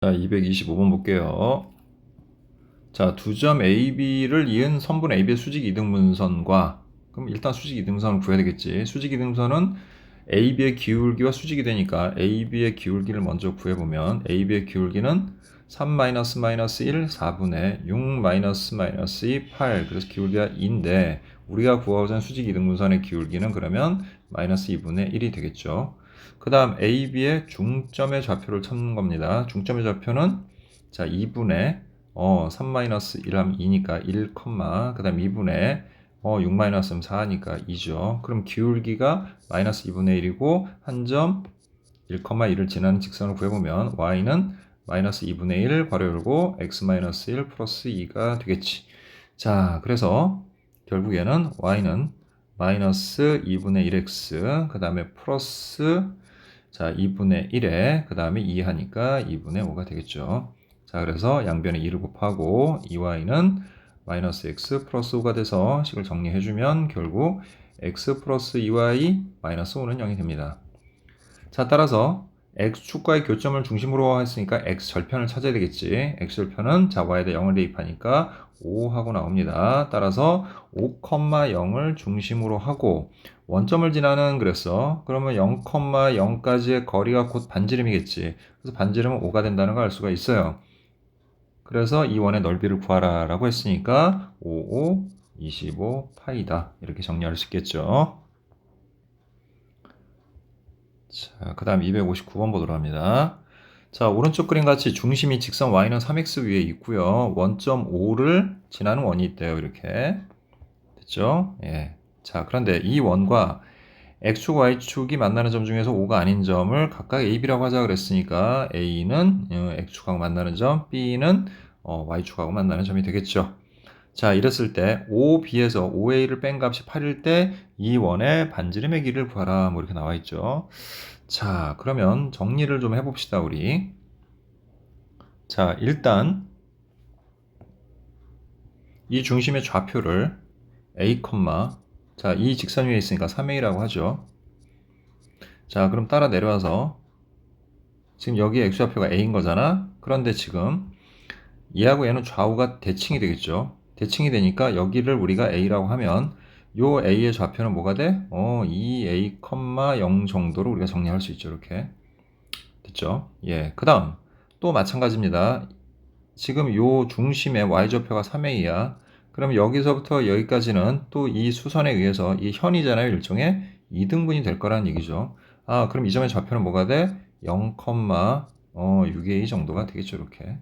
자, 225번 볼게요. 자, 두 점 AB를 이은 선분 AB의 수직 이등분선과, 그럼 일단 수직 이등분선을 구해야 되겠지. 수직 이등분선은 AB의 기울기와 수직이 되니까 AB의 기울기를 먼저 구해보면 AB의 기울기는 3-1, 4분의 6-2, 8. 그래서 기울기가 2인데 우리가 구하고자 하는 수직 이등분선의 기울기는 그러면 마이너스 2분의 1이 되겠죠. 그 다음 AB의 중점의 좌표를 찾는 겁니다. 중점의 좌표는 자 2분의 3-1 하면 2니까 1, 그 다음 2분의 6 마이너스 4니까 2죠. 그럼 기울기가 마이너스 2분의 1이고 한 점 1,1을 지나는 직선을 구해보면 y는 마이너스 2분의 1 괄호 열고 x 마이너스 1 플러스 2가 되겠지. 자, 그래서 결국에는 y는 마이너스 2분의 1x 그 다음에 플러스 자 2분의 1에 그 다음에 2 하니까 2분의 5가 되겠죠. 자, 그래서 양변에 2를 곱하고 2y는 마이너스 x 플러스 5가 돼서 식을 정리해주면 결국 x 플러스 2y 마이너스 5는 0이 됩니다. 자, 따라서 x축과의 교점을 중심으로 했으니까 x절편을 찾아야 되겠지. x절편은 자 y에다 0을 대입하니까 5하고 나옵니다. 따라서 5,0을 중심으로 하고 원점을 지나는 그랬어. 그러면 0,0까지의 거리가 곧 반지름이겠지. 그래서 반지름은 5가 된다는 걸 알 수가 있어요. 그래서 이 원의 넓이를 구하라 라고 했으니까 5, 25 파이다. 이렇게 정리할 수 있겠죠. 자, 그 다음 259번 보도록 합니다. 자, 오른쪽 그림 같이 중심이 직선 y는 3x 위에 있고요. 원점 5를 지나는 원이 있대요. 이렇게. 됐죠? 예. 자, 그런데 이 원과 x축, y축이 만나는 점 중에서 5가 아닌 점을 각각 a, b라고 하자 그랬으니까 a는 x축하고 만나는 점, b는 y축하고 만나는 점이 되겠죠. 자, 이랬을 때 5b에서 5a를 뺀 값이 8일 때 이 원의 반지름의 길이를 구하라. 뭐 이렇게 나와 있죠. 자, 그러면 정리를 좀 해봅시다, 우리. 자, 일단 이 중심의 좌표를 a, 자, 이 직선 위에 있으니까 3a라고 하죠. 자, 그럼 따라 내려와서 지금 여기 x좌표가 a인 거잖아. 그런데 지금 얘하고 얘는 좌우가 대칭이 되겠죠. 대칭이 되니까 여기를 우리가 a라고 하면 요 a의 좌표는 뭐가 돼? 2a, 0 정도로 우리가 정리할 수 있죠. 이렇게. 됐죠? 예. 그 다음 또 마찬가지입니다. 지금 요 중심의 y좌표가 3a야. 그럼 여기서부터 여기까지는 또 이 수선에 의해서 이 현이잖아요. 일종의 2등분이 될 거라는 얘기죠. 아, 그럼 이 점의 좌표는 뭐가 돼? 0,6a 정도가 되겠죠. 이렇게. 자,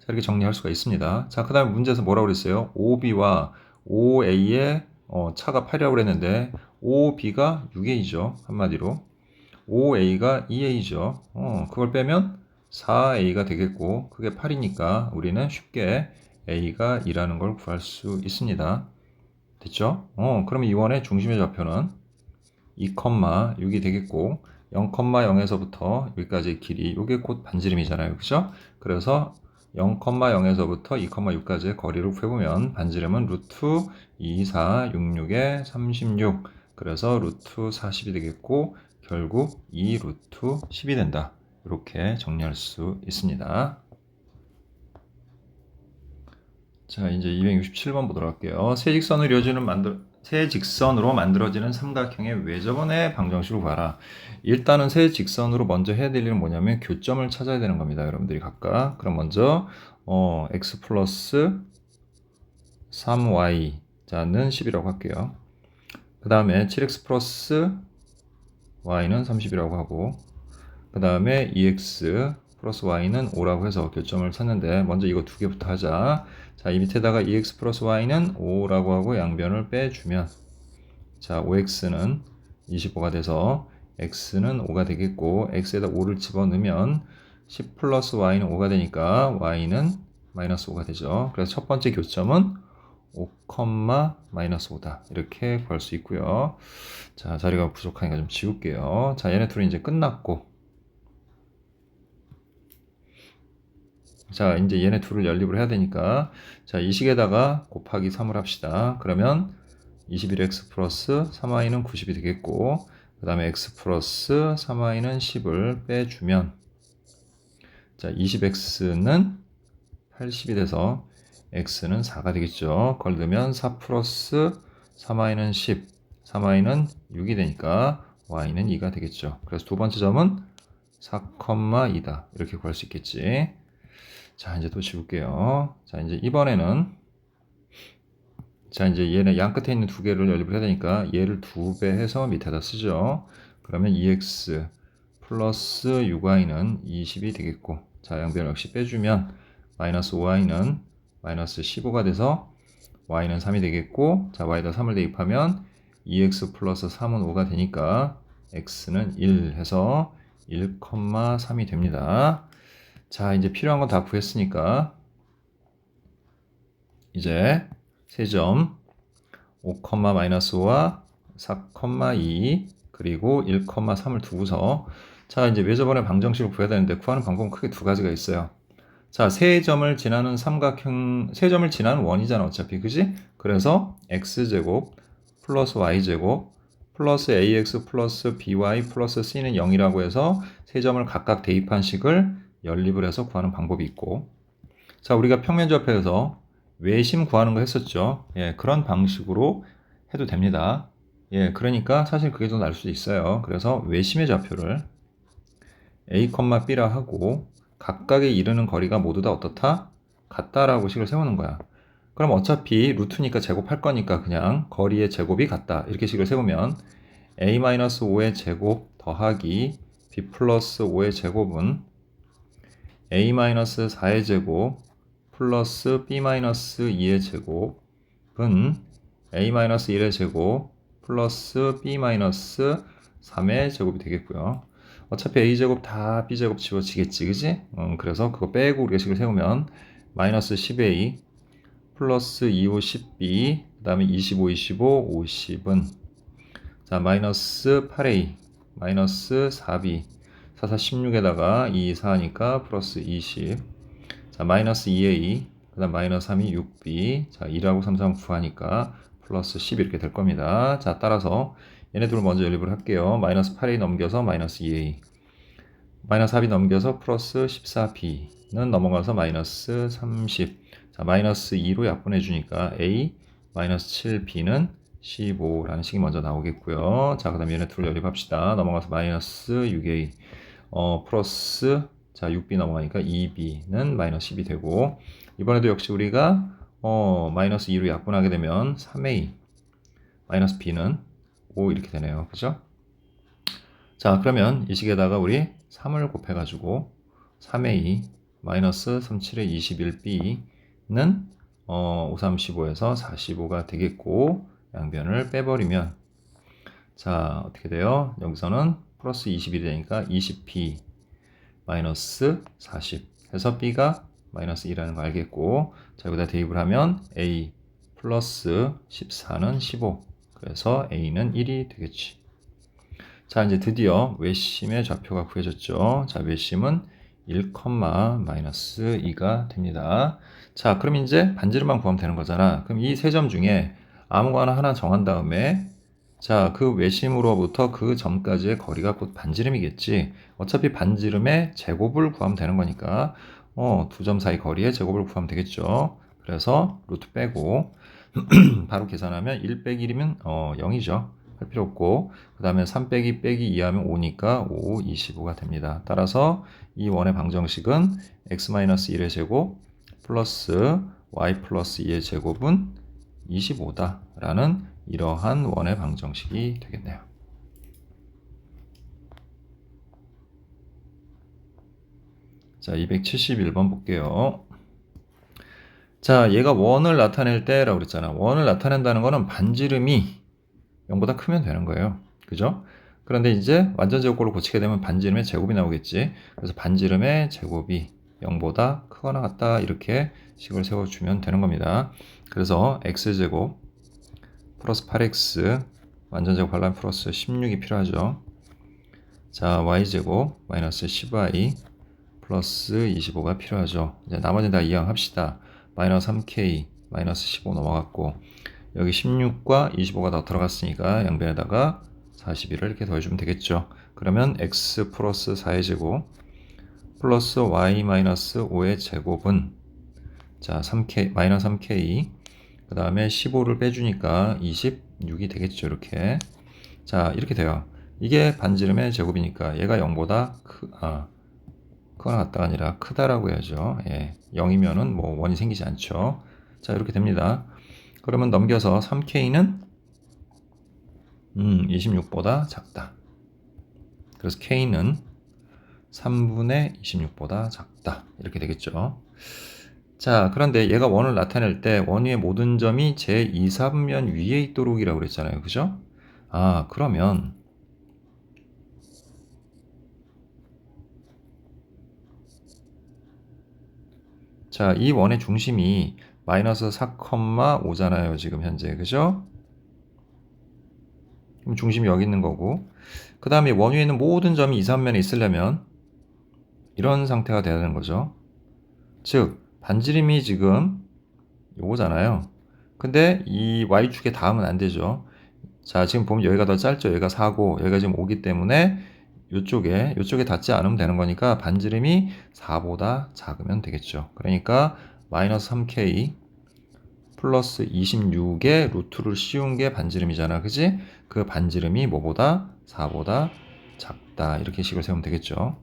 이렇게 정리할 수가 있습니다. 자, 그 다음에 문제에서 뭐라고 그랬어요? 5b와 5a의 차가 8이라고 그랬는데 5b가 6a죠. 한마디로. 5a가 2a죠. 그걸 빼면 4a가 되겠고 그게 8이니까 우리는 쉽게 a가 2라는 걸 구할 수 있습니다. 됐죠? 그러면 이원의 중심의 좌표는 2,6이 되겠고 0,0에서부터 여기까지의 길이 이게 곧 반지름이잖아요. 그죠? 그래서 0,0에서부터 2,6까지의 거리를 구해보면 반지름은 루트 2466에 36 그래서 루트 40이 되겠고 결국 2 루트 10이 된다. 이렇게 정리할 수 있습니다. 자, 이제 267번 보도록 할게요. 세 직선으로 만들어지는 삼각형의 외접원의 방정식을 구하라. 일단은 세 직선으로 먼저 해야 될 일은 뭐냐면 교점을 찾아야 되는 겁니다. 여러분들이 각각. 그럼 먼저 x 플러스 3y 자는 10이라고 할게요. 그 다음에 7x 플러스 y는 30이라고 하고 그 다음에 2x 플러스 y는 5라고 해서 교점을 찾는데 먼저 이거 두 개부터 하자. 자, 이 밑에다가 2x 플러스 y는 5라고 하고 양변을 빼주면 자, 5x는 25가 돼서 x는 5가 되겠고 x에다 5를 집어넣으면 10 플러스 y는 5가 되니까 y는 마이너스 5가 되죠. 그래서 첫 번째 교점은 5, 마이너스 5다. 이렇게 구할 수 있고요. 자, 자리가 부족하니까 좀 지울게요. 자, 얘네 둘이 이제 끝났고 자, 이제 얘네 둘을 연립을 해야 되니까 자, 이 식에다가 곱하기 3을 합시다. 그러면 21x 플러스 3y는 90이 되겠고 그 다음에 x 플러스 3y는 10을 빼주면 자, 20x는 80이 돼서 x는 4가 되겠죠. 그걸 넣으면 4 플러스 3y는 10, 3y는 6이 되니까 y는 2가 되겠죠. 그래서 두 번째 점은 4,2다. 이렇게 구할 수 있겠지. 자, 이제 또 지울게요. 자, 이제 이번에는 자, 이제 얘는 양 끝에 있는 두 개를 연립을 해야 되니까 얘를 2배 해서 밑에다 쓰죠. 그러면 2x 플러스 6y는 20이 되겠고, 자, 양변 역시 빼주면 마이너스 5y는 마이너스 15가 돼서 y는 3이 되겠고, 자, y에다 3을 대입하면 2x 플러스 3은 5가 되니까 x는 1 해서 1,3이 됩니다. 자, 이제 필요한 건 다 구했으니까 이제 세 점 5,-5와 4,2 그리고 1,3을 두고서 자, 이제 외접원의 방정식을 구해야 되는데 구하는 방법은 크게 두 가지가 있어요. 자, 세 점을 지나는 삼각형, 세 점을 지나는 원이잖아, 어차피, 그지? 그래서 x제곱 플러스 y제곱 플러스 ax 플러스 by 플러스 c는 0이라고 해서 세 점을 각각 대입한 식을 연립을 해서 구하는 방법이 있고, 자, 우리가 평면좌표에서 외심 구하는 거 했었죠. 예, 그런 방식으로 해도 됩니다. 예, 그러니까 사실 그게 더 나을 수도 있어요. 그래서 외심의 좌표를 a, b라 하고 각각에 이르는 거리가 모두 다 어떻다? 같다라고 식을 세우는 거야. 그럼 어차피 루트니까 제곱할 거니까 그냥 거리의 제곱이 같다. 이렇게 식을 세우면 a-5의 제곱 더하기 b 플러스 5의 제곱은 a-4의 제곱 플러스 b-2의 제곱은 a-1의 제곱 플러스 b-3의 제곱이 되겠고요. 어차피 a제곱 다 b제곱 지워지겠지, 그지? 그래서 그거 빼고 우리가 식을 세우면 마이너스 10a 플러스 25, 10b 그 다음에 25, 25, 50은 자 마이너스 8a 마이너스 4b 4, 4, 16에다가 2, 4니까 플러스 20 자, 마이너스 2a, 그 다음 마이너스 3이 6b, 자, 2하고 3, 3 9하니까 플러스 10 이렇게 될 겁니다. 자, 따라서 얘네 둘을 먼저 연립을 할게요. 마이너스 8a 넘겨서 마이너스 2a, 마이너스 4b 넘겨서 플러스 14b는 넘어가서 마이너스 30, 자, 마이너스 2로 약분해 주니까 a, 마이너스 7b는 15라는 식이 먼저 나오겠고요. 자, 그 다음에 얘네 둘을 연립합시다. 넘어가서 마이너스 6a, 플러스 자, 6b 넘어가니까 2b는 마이너스 10이 되고 이번에도 역시 우리가 마이너스 2로 약분하게 되면 3a 마이너스 b는 5 이렇게 되네요. 그죠? 자, 그러면 이 식에다가 우리 3을 곱해가지고 3a 마이너스 37에 21b는 5, 3, 15에서 45가 되겠고 양변을 빼버리면 자, 어떻게 돼요? 여기서는 플러스 20이 되니까 20b 마이너스 40 해서 b가 마이너스 2라는 거 알겠고 자 여기다 대입을 하면 a 플러스 14는 15 그래서 a는 1이 되겠지. 자 이제 드디어 외심의 좌표가 구해졌죠. 자 외심은 1, 마이너스 2가 됩니다. 자 그럼 이제 반지름만 구하면 되는 거잖아. 그럼 이 세 점 중에 아무거나 하나 정한 다음에 자, 그 외심으로부터 그 점까지의 거리가 곧 반지름이겠지. 어차피 반지름의 제곱을 구하면 되는 거니까 두 점 사이 거리의 제곱을 구하면 되겠죠. 그래서 루트 빼고 바로 계산하면 1 빼기 1이면 0이죠. 할 필요 없고 그 다음에 3 빼기 빼기 2하면 5니까 5, 25가 됩니다. 따라서 이 원의 방정식은 x-1의 제곱 플러스 y 플러스 2의 제곱은 25다 라는 이러한 원의 방정식이 되겠네요. 자, 271번 볼게요. 자, 얘가 원을 나타낼 때라고 그랬잖아. 원을 나타낸다는 거는 반지름이 0보다 크면 되는 거예요. 그죠? 그런데 이제 완전 제곱꼴로 고치게 되면 반지름의 제곱이 나오겠지. 그래서 반지름의 제곱이 0보다 크거나 같다 이렇게 식을 세워주면 되는 겁니다. 그래서 x제곱 플러스 8x 완전 제곱하려면 플러스 16이 필요하죠. 자, y제곱 마이너스 10y 플러스 25가 필요하죠. 이제 나머지는 다 이항합시다. 마이너스 3k 마이너스 15 넘어갔고 여기 16과 25가 더 들어갔으니까 양변에다가 41을 이렇게 더해주면 되겠죠. 그러면 x 플러스 4의 제곱 플러스 y 마이너스 5의 제곱은 자 3k 마이너스 3k 그 다음에 15를 빼주니까 26이 되겠죠. 이렇게 자 이렇게 돼요. 이게 반지름의 제곱이니까 얘가 0보다 크거나 같다가 아니라 크다라고 해야죠. 예, 0이면은 뭐 원이 생기지 않죠. 자 이렇게 됩니다. 그러면 넘겨서 3k는 26보다 작다. 그래서 k는 3분의 26보다 작다. 이렇게 되겠죠. 자, 그런데 얘가 원을 나타낼 때 원위의 모든 점이 제2, 3면 위에 있도록이라고 그랬잖아요. 그죠? 그러면 자, 이 원의 중심이 마이너스 4,5잖아요. 지금 현재. 그죠? 그럼 중심이 여기 있는 거고 그 다음에 원위에 있는 모든 점이 2, 3면에 있으려면 이런 상태가 돼야 되는 거죠. 즉 반지름이 지금 요거잖아요. 근데 이 y축에 닿으면 안 되죠. 자 지금 보면 여기가 더 짧죠. 여기가 4고 여기가 지금 5기 때문에 요쪽에 닿지 않으면 되는 거니까 반지름이 4보다 작으면 되겠죠. 그러니까 마이너스 3k 플러스 26의 루트를 씌운 게 반지름이잖아. 그지? 그 반지름이 뭐보다? 4보다 작다. 이렇게 식을 세우면 되겠죠.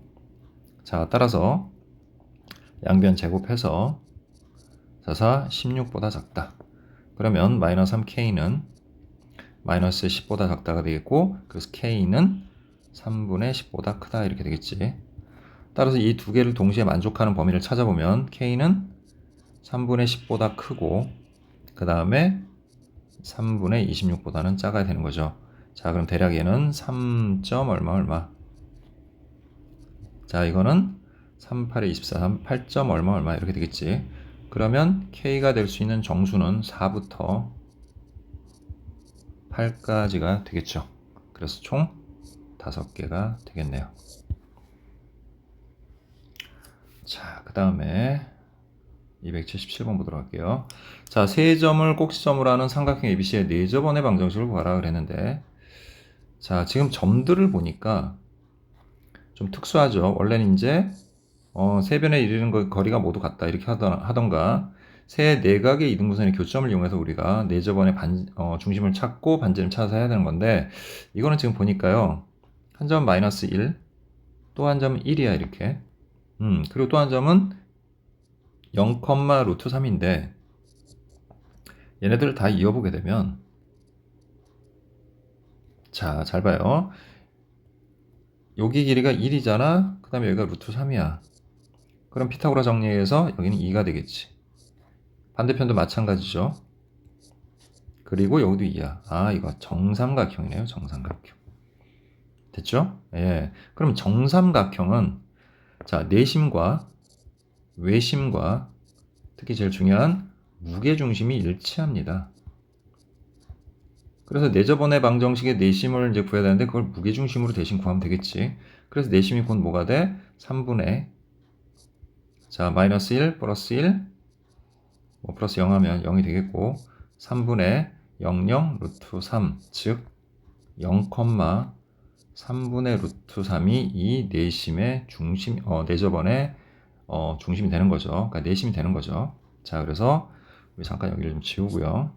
자, 따라서 양변 제곱해서 4, 16보다 작다. 그러면 마이너스 3k는 마이너스 10보다 작다가 되겠고 그래서 k는 3분의 10보다 크다. 이렇게 되겠지. 따라서 이 두 개를 동시에 만족하는 범위를 찾아보면 k는 3분의 10보다 크고 그 다음에 3분의 26보다는 작아야 되는 거죠. 자, 그럼 대략 얘는 3. 얼마. 자, 이거는 3, 8에 24, 8. 얼마 이렇게 되겠지. 그러면 K가 될 수 있는 정수는 4부터 8까지가 되겠죠. 그래서 총 5개가 되겠네요. 자, 그 다음에 277번 보도록 할게요. 자, 세 점을 꼭지점으로 하는 삼각형 ABC의 4저번의 방정식을 구하라 그랬는데 자, 지금 점들을 보니까 좀 특수하죠. 원래는 이제 세 변에 이르는 거리가 모두 같다 이렇게 하던가 세 내각의 이등분선의 교점을 이용해서 우리가 4저번의 중심을 찾고 반지름 찾아서 해야 되는 건데 이거는 지금 보니까요. 한 점 마이너스 1, 또 한 점은 1이야 이렇게. 그리고 또 한 점은 0, 루트 3인데 얘네들을 다 이어보게 되면 자, 잘 봐요. 여기 길이가 1이잖아. 그 다음에 여기가 루트 3이야. 그럼 피타고라 정리해서 여기는 2가 되겠지. 반대편도 마찬가지죠. 그리고 여기도 2야. 이거 정삼각형이네요. 정삼각형. 됐죠? 예. 그럼 정삼각형은 자, 내심과 외심과 특히 제일 중요한 무게중심이 일치합니다. 그래서 내저번의 방정식의 내심을 이제 구해야 되는데 그걸 무게중심으로 대신 구하면 되겠지. 그래서 내심이 곧 뭐가 돼? 3분의 자, 마이너스 1 플러스 1 뭐 플러스 0 하면 0이 되겠고 3분의 00 루트 3 즉 0, 3분의 루트 3이 이 내심의 중심, 내저번의 중심이 되는 거죠. 그러니까 내심이 되는 거죠. 자, 그래서 우리 잠깐 여기를 좀 지우고요.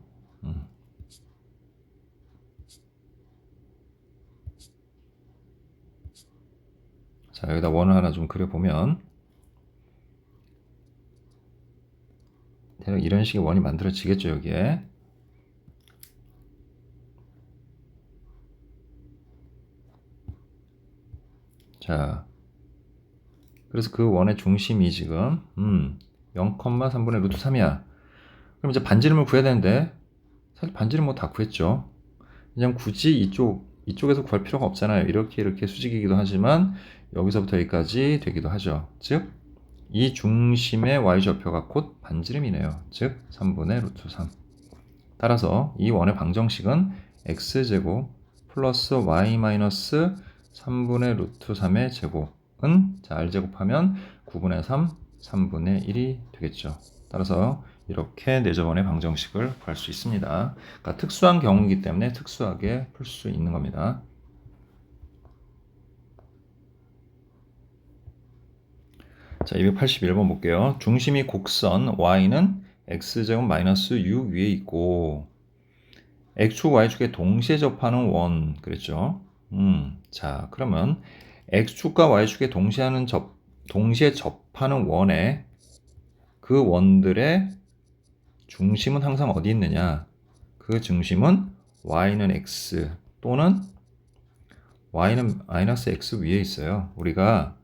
자, 여기다 원을 하나 좀 그려보면 대략 이런 식의 원이 만들어지겠죠, 여기에. 자, 그래서 그 원의 중심이 지금 0, 3분의 루트 3이야. 그럼 이제 반지름을 구해야 되는데 사실 반지름 뭐 다 구했죠. 그냥 굳이 이쪽에서 구할 필요가 없잖아요. 이렇게 수직이기도 하지만 여기서부터 여기까지 되기도 하죠. 즉, 이 중심의 y좌표가 곧 반지름이네요. 즉, 3분의 루트 3. 따라서 이 원의 방정식은 x제곱 플러스 y 마이너스 3분의 루트 3의 제곱은 자, r제곱하면 9분의 3, 3분의 1이 되겠죠. 따라서 이렇게 내저번의 방정식을 구할 수 있습니다. 그러니까 특수한 경우이기 때문에 특수하게 풀 수 있는 겁니다. 자, 281번 볼게요. 중심이 곡선 y는 x제곱 마이너스 6 위에 있고 x축 y축에 동시에 접하는 원 그랬죠. 자, 그러면 x축과 y축에 동시에 접하는 원에 그 원들의 중심은 항상 어디 있느냐? 그 중심은 y는 x 또는 y는 마이너스 x 위에 있어요. 우리가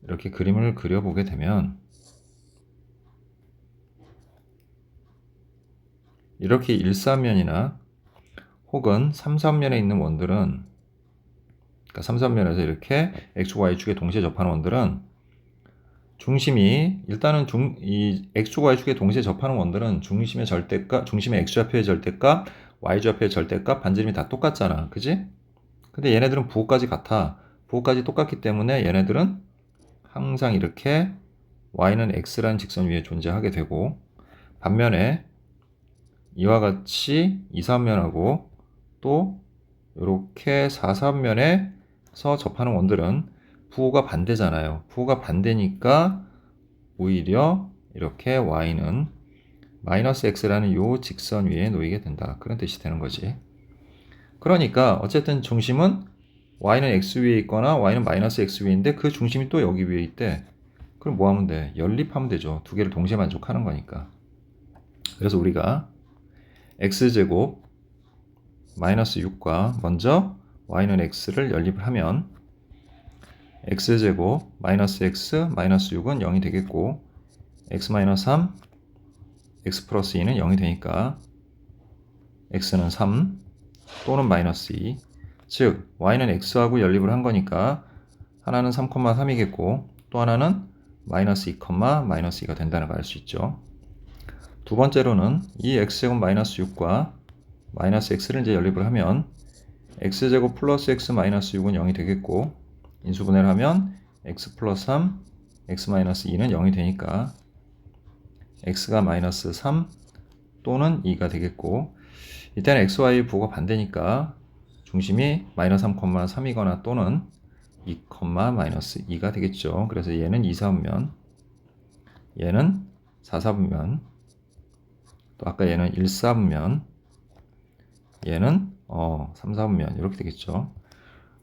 이렇게 그림을 그려보게 되면 이렇게 1,3면이나 혹은 3,3면에 있는 원들은 그러니까 3,3면에서 이렇게 x축, y축에 동시에 접하는 원들은 중심이 일단은 이 x축, y축에 동시에 접하는 원들은 중심의 절대값, 중심의 x좌표의 절대값, y좌표의 절대값, 반지름이 다 똑같잖아. 그지? 근데 얘네들은 부호까지 같아. 부호까지 똑같기 때문에 얘네들은 항상 이렇게 y는 x라는 직선 위에 존재하게 되고 반면에 이와 같이 2, 3면하고 또 이렇게 4, 3면에서 접하는 원들은 부호가 반대잖아요. 부호가 반대니까 오히려 이렇게 y는 마이너스 x라는 요 직선 위에 놓이게 된다. 그런 뜻이 되는 거지. 그러니까 어쨌든 중심은 y는 x 위에 있거나 y는 마이너스 x 위에 있는데 그 중심이 또 여기 위에 있대. 그럼 뭐 하면 돼? 연립하면 되죠. 두 개를 동시에 만족하는 거니까. 그래서 우리가 x제곱 마이너스 6과 먼저 y는 x를 연립을 하면 x제곱 마이너스 x 마이너스 6은 0이 되겠고 x 마이너스 3 x 플러스 2는 0이 되니까 x는 3 또는 마이너스 2 즉 y는 x하고 연립을 한 거니까 하나는 3,3이겠고 또 하나는 마이너스 2, 마이너스 2가 된다는 걸 알 수 있죠. 두 번째로는 이 x제곱 마이너스 6과 마이너스 x를 이제 연립을 하면 x제곱 플러스 x 마이너스 6은 0이 되겠고 인수분해를 하면 x 플러스 3, x 마이너스 2는 0이 되니까 x가 마이너스 3 또는 2가 되겠고 이때는 xy 부호가 반대니까 중심이 마이너스 3,3이거나 또는 2, 마이너스 2가 되겠죠. 그래서 얘는 2, 4분면 얘는 4, 4분면 또 아까 얘는 1, 4분면 얘는 3, 4분면 이렇게 되겠죠.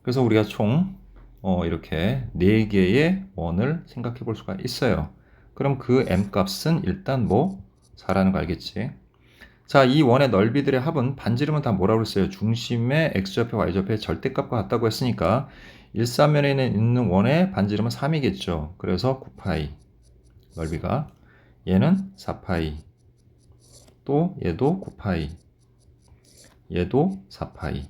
그래서 우리가 총 이렇게 4개의 원을 생각해 볼 수가 있어요. 그럼 그 m 값은 일단 뭐 4라는 거 알겠지? 자, 이 원의 넓이들의 합은 반지름은 다 뭐라고 했어요? 중심의 x좌표, y좌표의 절대값과 같다고 했으니까 1,3면에 있는 원의 반지름은 3이겠죠. 그래서 9파이 넓이가 얘는 4파이 또 얘도 9파이 얘도 4파이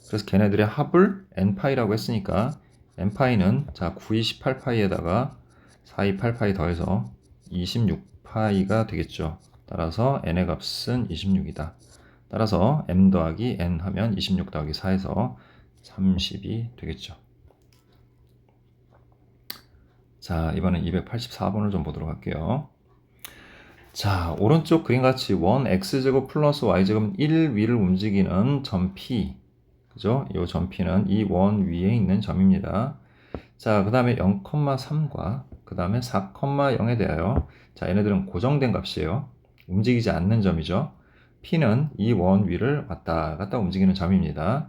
그래서 걔네들의 합을 n파이라고 했으니까 n파이는 자 9, 28파이에다가 4, 2, 8파이 더해서 26파이가 되겠죠. 따라서 n의 값은 26이다. 따라서 m 더하기 n 하면 26 더하기 4에서 30이 되겠죠. 자, 이번엔 284번을 좀 보도록 할게요. 자, 오른쪽 그림같이 원 x제곱 플러스 y제곱 1 위를 움직이는 점 P 그죠? 이 점 P는 이 원 위에 있는 점입니다. 자, 그 다음에 0,3과 그 다음에 4,0에 대하여 자, 얘네들은 고정된 값이에요. 움직이지 않는 점이죠. P는 이 원 위를 왔다 갔다 움직이는 점입니다.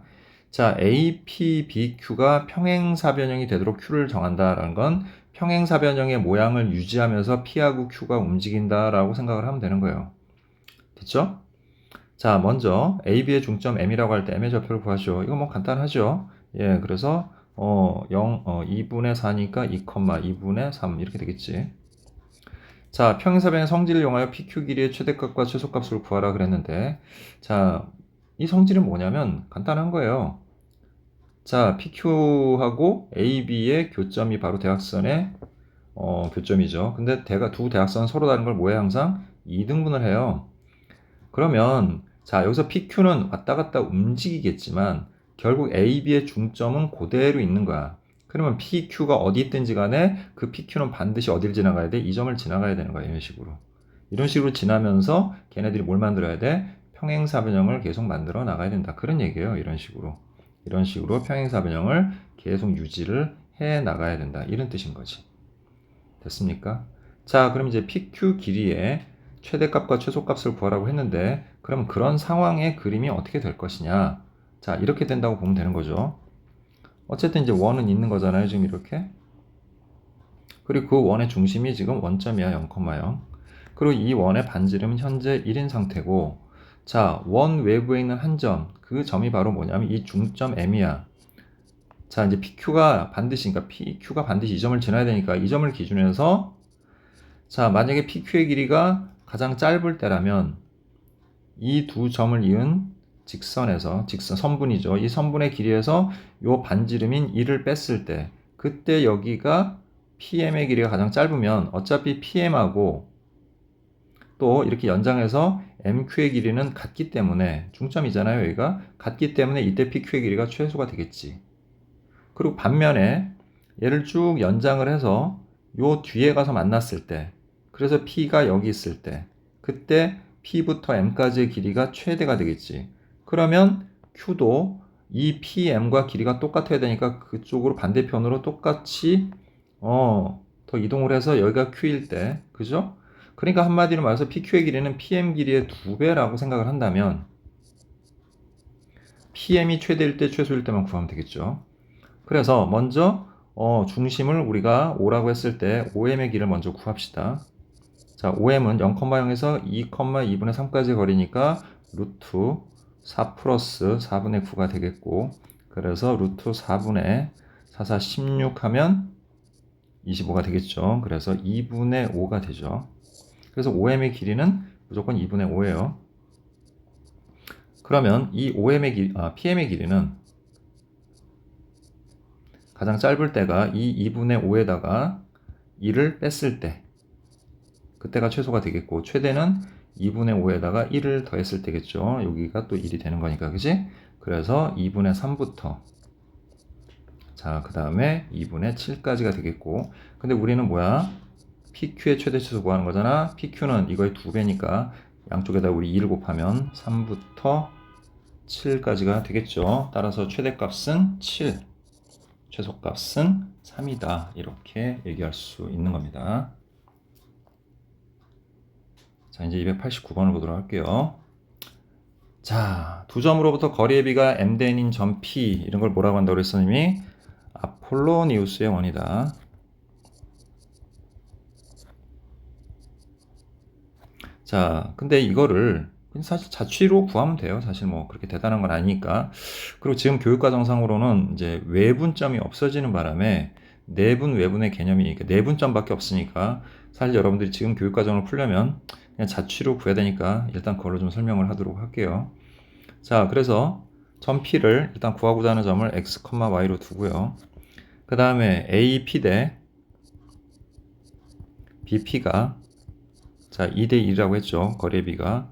자, A, P, B, Q가 평행사변형이 되도록 Q를 정한다라는 건 평행사변형의 모양을 유지하면서 P하고 Q가 움직인다라고 생각을 하면 되는 거예요. 됐죠? 자, 먼저 AB의 중점 M이라고 할 때 M의 좌표를 구하죠. 이거 뭐 간단하죠. 예, 그래서 2분의 4니까 2,2분의 3 이렇게 되겠지. 자, 평행사변의 성질을 이용하여 PQ 길이의 최대값과 최소값을 구하라 그랬는데 자, 이 성질은 뭐냐면 간단한 거예요. 자, PQ하고 AB의 교점이 바로 대각선의 교점이죠. 근데 두 대각선은 서로 다른 걸 뭐해 항상 2등분을 해요. 그러면 자, 여기서 PQ는 왔다 갔다 움직이겠지만 결국 AB의 중점은 그대로 있는 거야. 그러면 PQ가 어디 있든지 간에 그 PQ는 반드시 어디를 지나가야 돼? 이 점을 지나가야 되는 거야. 이런 식으로. 이런 식으로 지나면서 걔네들이 뭘 만들어야 돼? 평행사변형을 계속 만들어 나가야 된다. 그런 얘기예요. 이런 식으로. 이런 식으로 평행사변형을 계속 유지를 해 나가야 된다. 이런 뜻인 거지. 됐습니까? 자, 그럼 이제 PQ 길이의 최대값과 최소값을 구하라고 했는데, 그럼 그런 상황의 그림이 어떻게 될 것이냐? 자, 이렇게 된다고 보면 되는 거죠. 어쨌든 이제 원은 있는 거잖아요, 지금 이렇게. 그리고 그 원의 중심이 지금 원점이야, 0,0. 그리고 이 원의 반지름은 현재 1인 상태고, 자, 원 외부에 있는 한 점, 그 점이 바로 뭐냐면 이 중점 M이야. 자, 이제 PQ가 반드시, 그러니까 PQ가 반드시 이 점을 지나야 되니까 이 점을 기준으로 해서, 자, 만약에 PQ의 길이가 가장 짧을 때라면 이 두 점을 이은 직선에서, 직선 선분이죠. 이 선분의 길이에서 요 반지름인 1을 뺐을 때, 그때 여기가 PM의 길이가 가장 짧으면 어차피 PM하고 또 이렇게 연장해서 MQ의 길이는 같기 때문에, 중점이잖아요, 여기가. 같기 때문에 이때 PQ의 길이가 최소가 되겠지. 그리고 반면에 얘를 쭉 연장을 해서 요 뒤에 가서 만났을 때, 그래서 P가 여기 있을 때, 그때 P부터 M까지의 길이가 최대가 되겠지. 그러면 Q도 이 PM과 길이가 똑같아야 되니까 그쪽으로 반대편으로 똑같이 더 이동을 해서 여기가 Q일 때, 그죠? 그러니까 한마디로 말해서 PQ의 길이는 PM 길이의 2배라고 생각을 한다면 PM이 최대일 때 최소일 때만 구하면 되겠죠. 그래서 먼저 중심을 우리가 5라고 했을 때 5m의 길을 먼저 구합시다. 자, 5m은 0,0에서 2,2분의 3까지 거리니까 루트 4 플러스 4분의 9가 되겠고, 그래서 루트 4분의 4, 4, 16 하면 25가 되겠죠. 그래서 2분의 5가 되죠. 그래서 5m의 길이는 무조건 2분의 5예요. 그러면 이 PM의 길이는 가장 짧을 때가 이 2분의 5에다가 2를 뺐을 때, 그때가 최소가 되겠고, 최대는 2분의 5에다가 1을 더했을 때겠죠. 여기가 또 1이 되는 거니까, 그지? 그래서 2분의 3부터, 자, 그 다음에 2분의 7까지가 되겠고, 근데 우리는 뭐야? PQ의 최대 최소 구하는 거잖아. PQ는 이거의 2배니까 양쪽에다 우리 2를 곱하면 3부터 7까지가 되겠죠. 따라서 최대값은 7, 최소값은 3이다. 이렇게 얘기할 수 있는 겁니다. 자, 이제 289번을 보도록 할게요. 자, 두 점으로부터 거리의 비가 m대n인 점 P, 이런 걸 뭐라고 한다고 그랬어, 님이? 아폴로니우스의 원이다. 자, 근데 이거를 사실 자취로 구하면 돼요. 사실 뭐 그렇게 대단한 건 아니니까. 그리고 지금 교육과정상으로는 이제 외분점이 없어지는 바람에 내분, 외분의 개념이, 그러니까 내분점밖에 없으니까 사실 여러분들이 지금 교육과정을 풀려면 그냥 자취로 구해야 되니까 일단 그걸로 좀 설명을 하도록 할게요. 자, 그래서 점 P를 일단 구하고자 하는 점을 x, y로 두고요. 그 다음에 AP 대 BP가, 자, 2대 1이라고 했죠. 거리의 비가.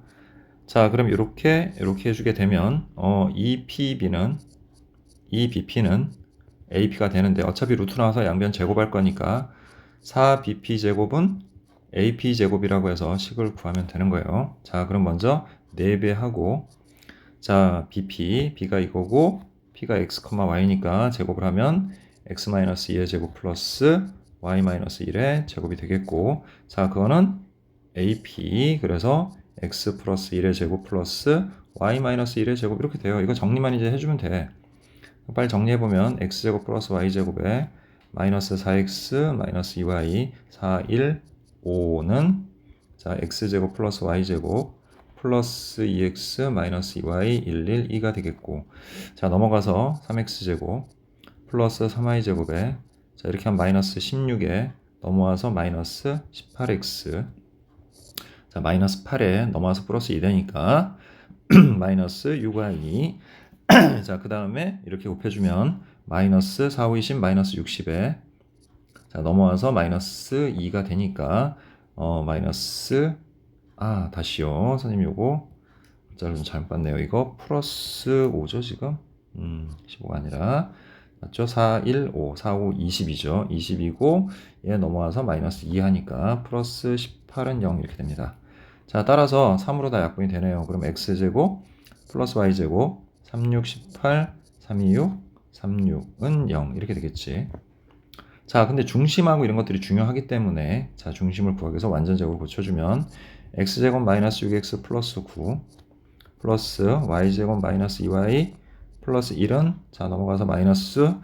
자, 그럼 이렇게 해주게 되면 이 PB는, 이 BP는 AP가 되는데, 어차피 루트 나와서 양변 제곱할 거니까 4BP 제곱은 AP 제곱이라고 해서 식을 구하면 되는 거예요. 자, 그럼 먼저 4배 하고, 자, BP, B가 이거고 P가 x, y니까 제곱을 하면 x-2의 제곱 플러스 y-1의 제곱이 되겠고, 자, 그거는 AP, 그래서 x 플러스 1의 제곱 플러스 y-1의 제곱, 이렇게 돼요. 이거 정리만 이제 해주면 돼. 빨리 정리해보면 x제곱 플러스 y제곱에 마이너스 4x 마이너스 2y 4, 1, 5는, 자, x제곱 플러스 y제곱 플러스 2x 마이너스 2y 1, 1, 2가 되겠고, 자, 넘어가서 3x제곱 플러스 3y제곱에, 자, 이렇게 하면 마이너스 16에 넘어와서 마이너스 18x, 자, 마이너스 8에 넘어와서 플러스 2 되니까 마이너스 6y. 자, 그 다음에 이렇게 곱해주면 마이너스 4, 5, 20, 마이너스 60에, 자, 넘어와서 마이너스 2가 되니까 마이너스, 다시요. 선생님 요거 글자를 좀 잘못 봤네요. 이거 플러스 5죠 지금? 15가 아니라, 맞죠? 4, 1, 5, 4, 5, 20이죠. 20이고 얘 넘어와서 마이너스 2 하니까 플러스 18은 0 이렇게 됩니다. 자, 따라서 3으로 다 약분이 되네요. 그럼 x제곱 플러스 y제곱 36, 18, 326, 36은 0 이렇게 되겠지. 자, 근데 중심하고 이런 것들이 중요하기 때문에 자, 중심을 구하기 위해서 완전적으로 고쳐주면 x제곱 마이너스 6x 플러스 9 플러스 y제곱 마이너스 2y 플러스 1은 자, 넘어가서 마이너스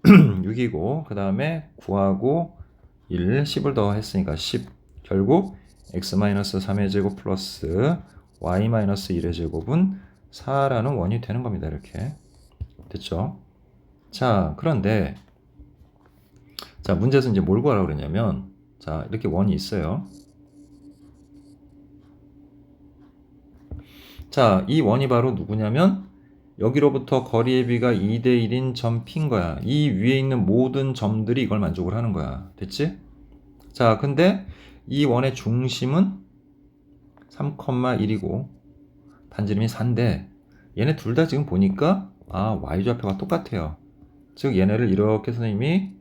6이고 그 다음에 9하고 1, 10을 더했으니까 10. 결국 x-3의 제곱 플러스 y-1의 제곱은 4라는 원이 되는 겁니다. 이렇게. 됐죠? 자, 그런데 자, 문제에서 이제 뭘 구하라고 그러냐면 자, 이렇게 원이 있어요. 자, 이 원이 바로 누구냐면 여기로부터 거리의 비가 2대1인 점 P인 거야. 이 위에 있는 모든 점들이 이걸 만족을 하는 거야. 됐지? 자, 근데 이 원의 중심은 3,1이고 반지름이 4인데 얘네 둘 다 지금 보니까 y좌표가 똑같아요. 즉 얘네를 이렇게 선생님이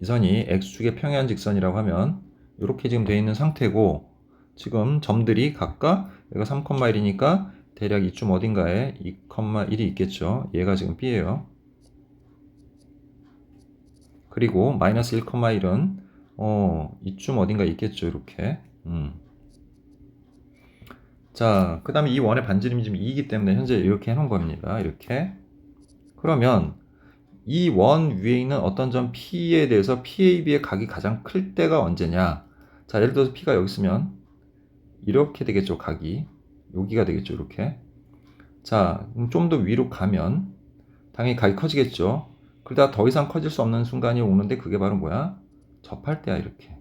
이 선이 x축의 평행한 직선이라고 하면 이렇게 지금 되어 있는 상태고 지금 점들이 각각 여기가 3,1이니까 대략 이쯤 어딘가에 2,1이 있겠죠. 얘가 지금 B예요. 그리고 마이너스 1,1은 이쯤 어딘가 있겠죠. 이렇게. 자, 그 다음에 이 원의 반지름이 지금 2이기 때문에 현재 이렇게 해놓은 겁니다. 이렇게. 그러면 이 원 위에 있는 어떤 점 P에 대해서 PAB의 각이 가장 클 때가 언제냐? 자, 예를 들어서 P가 여기 있으면 이렇게 되겠죠. 각이. 여기가 되겠죠. 이렇게. 자, 좀 더 위로 가면 당연히 각이 커지겠죠. 그러다 더 이상 커질 수 없는 순간이 오는데 그게 바로 뭐야? 접할 때야. 이렇게.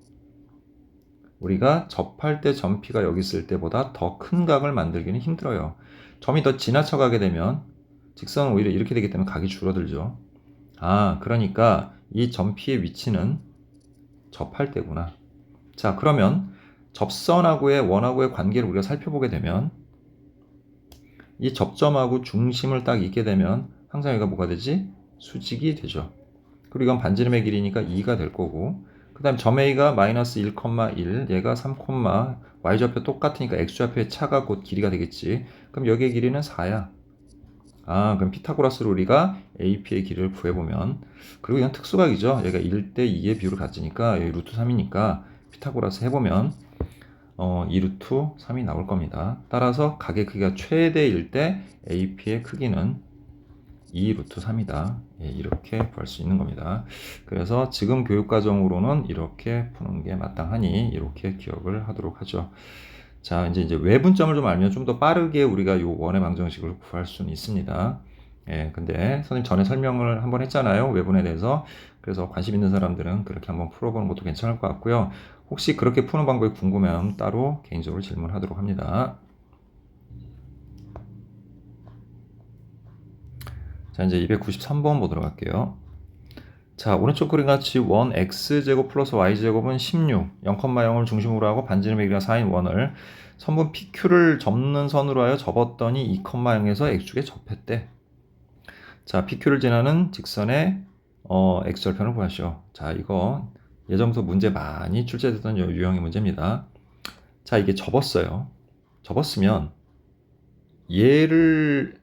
우리가 접할 때 점 P가 여기 있을 때보다 더 큰 각을 만들기는 힘들어요. 점이 더 지나쳐 가게 되면 직선은 오히려 이렇게 되기 때문에 각이 줄어들죠. 그러니까 이 점 P의 위치는 접할 때구나. 자, 그러면 접선하고의 원하고의 관계를 우리가 살펴보게 되면 이 접점하고 중심을 딱 잇게 되면 항상 여기가 뭐가 되지? 수직이 되죠. 그리고 이건 반지름의 길이니까 2가 될 거고 그 다음 점 A가 마이너스 1,1 얘가 3, y좌표 똑같으니까 x좌표의 차가 곧 길이가 되겠지. 그럼 여기의 길이는 4야. 그럼 피타고라스로 우리가 AP의 길이를 구해보면 그리고 이건 특수각이죠. 얘가 1대 2의 비율을 가지니까 여기 루트 3이니까 피타고라스 해보면 2 루트 3이 나올 겁니다. 따라서 각의 크기가 최대일 때 AP의 크기는 2 루트 3이다. 이렇게 구할 수 있는 겁니다. 그래서 지금 교육과정으로는 이렇게 푸는 게 마땅하니 이렇게 기억을 하도록 하죠. 자, 이제 외분점을 좀 알면 좀 더 빠르게 우리가 이 원의 방정식을 구할 수는 있습니다. 근데 선생님 전에 설명을 한번 했잖아요. 외분에 대해서. 그래서 관심 있는 사람들은 그렇게 한번 풀어보는 것도 괜찮을 것 같고요. 혹시 그렇게 푸는 방법이 궁금하면 따로 개인적으로 질문하도록 합니다. 자, 이제 293번 보도록 할게요. 자, 오른쪽 그림 같이 원 x제곱 플러스 y제곱은 16, 0,0을 중심으로 하고 반지름의 길이가 4인 원을 선분 PQ를 접는 선으로 하여 접었더니 2,0에서 x축에 접했대. 자, PQ를 지나는 직선의 x절편을 구하시오. 자, 이거 예정서 문제 많이 출제됐던 유형의 문제입니다. 자, 이게 접었어요. 접었으면 얘를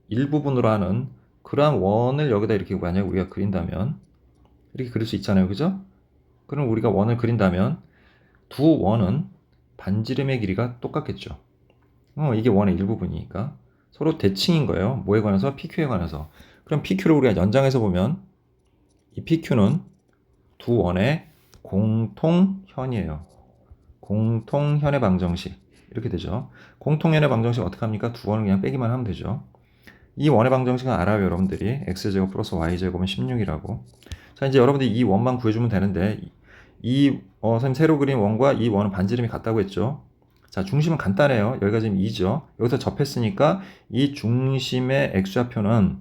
일부분으로 하는 그러한 원을 여기다 이렇게 만약 우리가 그린다면 이렇게 그릴 수 있잖아요. 그죠? 그럼 우리가 원을 그린다면 두 원은 반지름의 길이가 똑같겠죠. 이게 원의 일부분이니까 서로 대칭인 거예요. 뭐에 관해서? PQ에 관해서. 그럼 PQ를 우리가 연장해서 보면 이 PQ는 두 원의 공통현이에요. 공통현의 방정식 이렇게 되죠. 공통현의 방정식 어떻게 합니까? 두 원을 그냥 빼기만 하면 되죠. 이 원의 방정식은 알아요. 여러분들이 x제곱 플러스 y제곱은 16이라고. 자, 이제 여러분들이 이 원만 구해주면 되는데 선생님 새로 그린 원과 이 원은 반지름이 같다고 했죠. 자, 중심은 간단해요. 여기가 지금 2죠. 여기서 접했으니까 이 중심의 x좌표는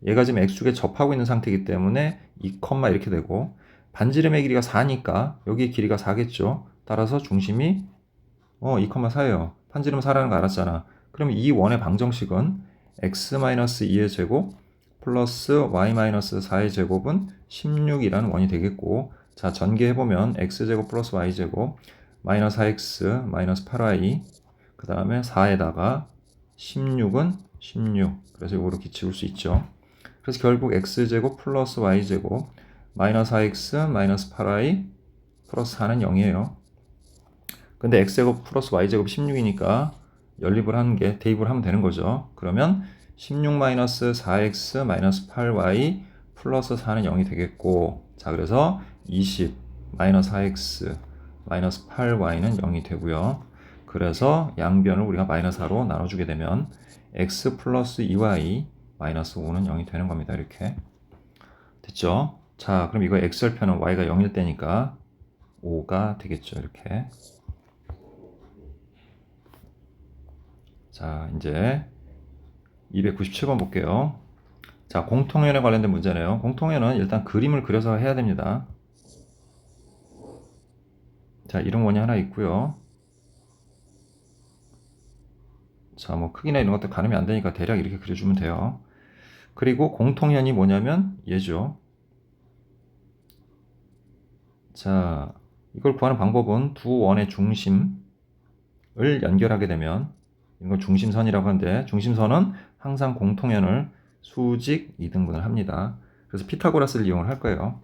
얘가 지금 x축에 접하고 있는 상태이기 때문에 2, 이렇게 되고 반지름의 길이가 4니까 여기 길이가 4겠죠. 따라서 중심이 2,4예요. 반지름 4라는 거 알았잖아. 그럼 이 원의 방정식은 x-2의 제곱 플러스 y-4의 제곱은 16이라는 원이 되겠고 자, 전개해보면 x제곱 플러스 y제곱 마이너스 4x 마이너스 8y 그 다음에 4에다가 16은 16 그래서 이거로 기치울 수 있죠. 그래서 결국 x제곱 플러스 y제곱 마이너스 4x 마이너스 8y 플러스 4는 0이에요. 근데 x제곱 플러스 y제곱 16이니까 연립을 하는 게 대입을 하면 되는 거죠. 그러면 16 마이너스 4x 마이너스 8y 플러스 4는 0이 되겠고, 자, 그래서 20 마이너스 4x 마이너스 8y는 0이 되고요. 그래서 양변을 우리가 마이너스 4로 나눠주게 되면 x 플러스 2y 마이너스 5는 0이 되는 겁니다. 이렇게 됐죠? 자, 그럼 이거 x절편은 y가 0일 때니까 5가 되겠죠. 이렇게. 자, 이제 297번 볼게요. 자, 공통연에 관련된 문제네요. 공통연은 일단 그림을 그려서 해야 됩니다. 자, 이런 원이 하나 있고요. 자, 뭐 크기나 이런 것들 가늠이 안 되니까 대략 이렇게 그려주면 돼요. 그리고 공통연이 뭐냐면 얘죠. 자, 이걸 구하는 방법은 두 원의 중심을 연결하게 되면 이걸 중심선이라고 하는데, 중심선은 항상 공통연을 수직 2등분을 합니다. 그래서 피타고라스를 이용을 할 거예요.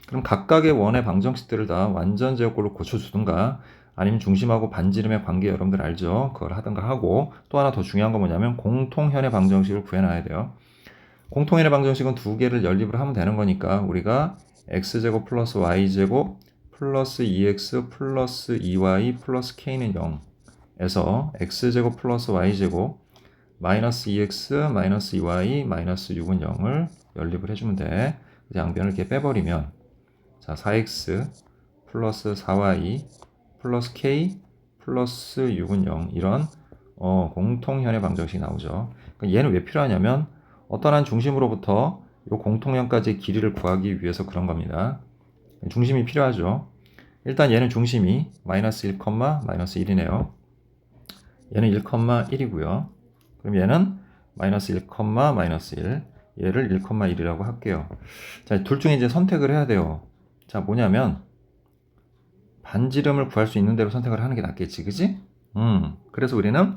그럼 각각의 원의 방정식들을 다 완전 제곱꼴로 고쳐주든가, 아니면 중심하고 반지름의 관계 여러분들 알죠? 그걸 하든가 하고, 또 하나 더 중요한 건 뭐냐면 공통현의 방정식을 구해놔야 돼요. 공통현의 방정식은 두 개를 연립을 하면 되는 거니까 우리가 x제곱 플러스 y제곱 플러스 2x 플러스 2y 플러스 k는 0 에서 x제곱 플러스 y제곱 마이너스 2x 마이너스 2y 마이너스 6은 0을 연립을 해주면 돼. 양변을 이렇게 빼버리면, 자, 4x 플러스 4y 플러스 k 플러스 6은 0, 이런 공통현의 방정식이 나오죠. 그러니까 얘는 왜 필요하냐면 어떤 한 중심으로부터 이 공통현까지의 길이를 구하기 위해서 그런 겁니다. 중심이 필요하죠. 일단 얘는 중심이 마이너스 1, 마이너스 1이네요. 얘는 1,1이고요. 그럼 얘는 마이너스 1, 마이너스 1. 얘를 1,1이라고 할게요. 자, 둘 중에 이제 선택을 해야 돼요. 자, 뭐냐면 반지름을 구할 수 있는 대로 선택을 하는 게 낫겠지, 그지? 그래서 우리는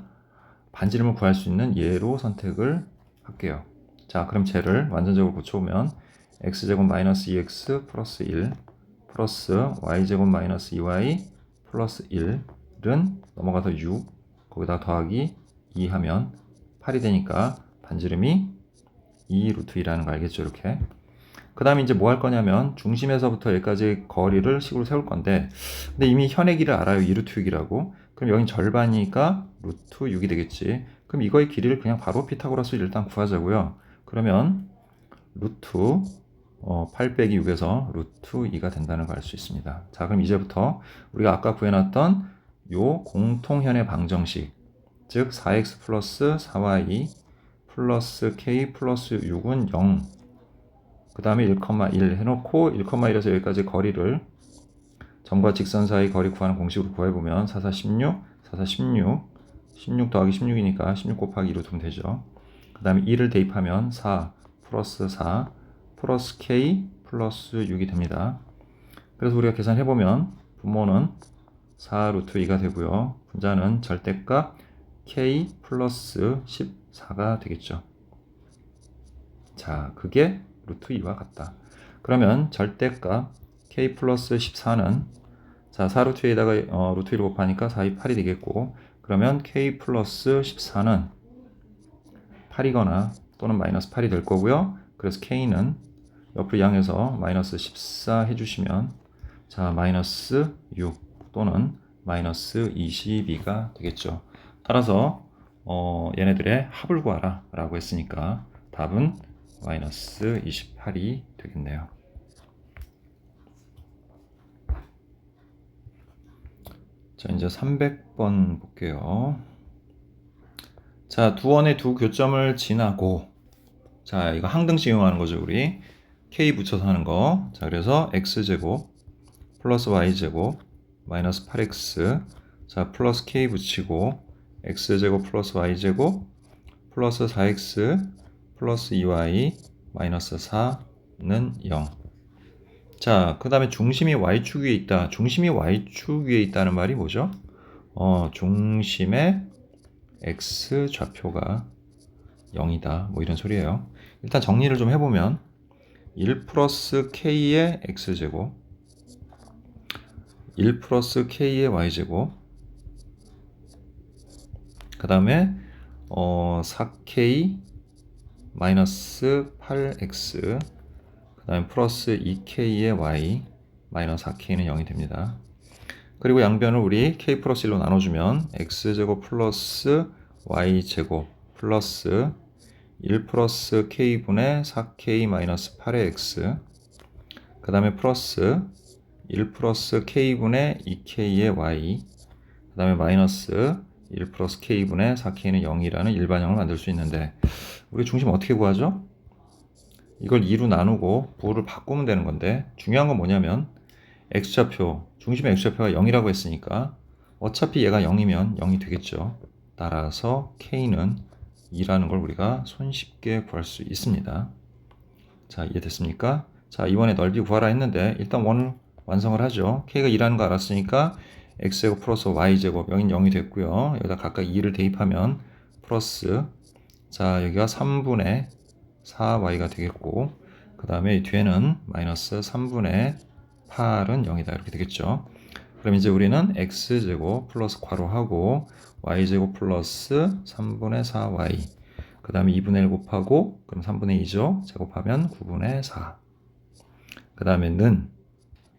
반지름을 구할 수 있는 얘로 선택을 할게요. 자, 그럼 쟤를 완전적으로 고쳐오면 x제곱 마이너스 2x 플러스 1 플러스 y제곱 마이너스 2y 플러스 1은 넘어가서 6, 거기다 더하기 2 하면 8이 되니까 반지름이 2 루트 2라는 거 알겠죠? 이렇게. 그 다음에 이제 뭐 할 거냐면 중심에서부터 여기까지 거리를 식으로 세울 건데, 근데 이미 현의 길을 알아요. 2 루트 6이라고. 그럼 여긴 절반이니까 루트 6이 되겠지. 그럼 이거의 길이를 그냥 바로 피타고라스를 일단 구하자고요. 그러면 루트 8 빼기 6에서 루트 2가 된다는 걸 알 수 있습니다. 자, 그럼 이제부터 우리가 아까 구해놨던 요 공통현의 방정식, 즉 4x 플러스 4y 플러스 k 플러스 6은 0, 그 다음에 1,1 해놓고 1,1에서 여기까지 거리를 점과 직선 사이 거리 구하는 공식으로 구해보면 4, 4, 16, 4, 4, 16, 16 더하기 16이니까 16 곱하기 2로 두면 되죠. 그 다음에 2를 대입하면 4 플러스 4 플러스 k 플러스 6이 됩니다. 그래서 우리가 계산해보면 분모는 4 루트 2가 되고요. 분자는 절대값 k 플러스 14가 되겠죠. 자, 그게 루트 2와 같다. 그러면 절대값 k 플러스 14는, 자, 4 루트 2에다가 루트 1을 곱하니까 4, 2, 8이 되겠고, 그러면 k 플러스 14는 8이거나 또는 마이너스 8이 될 거고요. 그래서 k는 옆으로 양해서 마이너스 14 해주시면, 자, 마이너스 6 또는 마이너스 22가 되겠죠. 따라서 얘네들의 합을 구하라 라고 했으니까 답은 마이너스 28이 되겠네요. 자, 이제 300번 볼게요. 자, 두 원의 두 교점을 지나고, 자, 이거 항등식 이용하는 거죠, 우리. k 붙여서 하는 거. 자, 그래서 x제곱 플러스 y제곱 마이너스 8x, 자, 플러스 k 붙이고 x제곱 플러스 y제곱 플러스 4x 플러스 2y 마이너스 4는 0. 자, 그 다음에 중심이 y축 위에 있다. 중심이 y축 위에 있다는 말이 뭐죠? 중심의 x 좌표가 0이다. 뭐 이런 소리예요. 일단 정리를 좀 해보면 1 플러스 k의 x제곱 1 플러스 k의 y제곱 그 다음에 4k 마이너스 8x 그 다음에 플러스 2k의 y 마이너스 4k는 0이 됩니다. 그리고 양변을 우리 k 플러스 1로 나눠주면 x제곱 플러스 y제곱 플러스 1 플러스 k분의 4k 마이너스 8의 x 그 다음에 플러스 1 플러스 k분의 2k의 y 그 다음에 마이너스 1 플러스 k분의 4k는 0이라는 일반형을 만들 수 있는데 우리 중심 어떻게 구하죠? 이걸 2로 나누고 부호를 바꾸면 되는 건데 중요한 건 뭐냐면 x좌표, 중심의 x좌표가 0이라고 했으니까 어차피 얘가 0이면 0이 되겠죠. 따라서 k는 2라는 걸 우리가 손쉽게 구할 수 있습니다. 자, 이해됐습니까? 자, 이번에 넓이 구하라 했는데 일단 원을 완성을 하죠. k가 2라는 거 알았으니까 x제곱 플러스 y제곱 여긴 0이 됐고요. 여기다 각각 2를 대입하면 플러스 자, 여기가 3분의 4y가 되겠고 그 다음에 뒤에는 마이너스 3분의 8은 0이다 이렇게 되겠죠. 그럼 이제 우리는 x제곱 플러스 괄호하고 y제곱 플러스 3분의 4y 그 다음에 2분의 1 곱하고 그럼 3분의 2죠. 제곱하면 9분의 4 그 다음에 는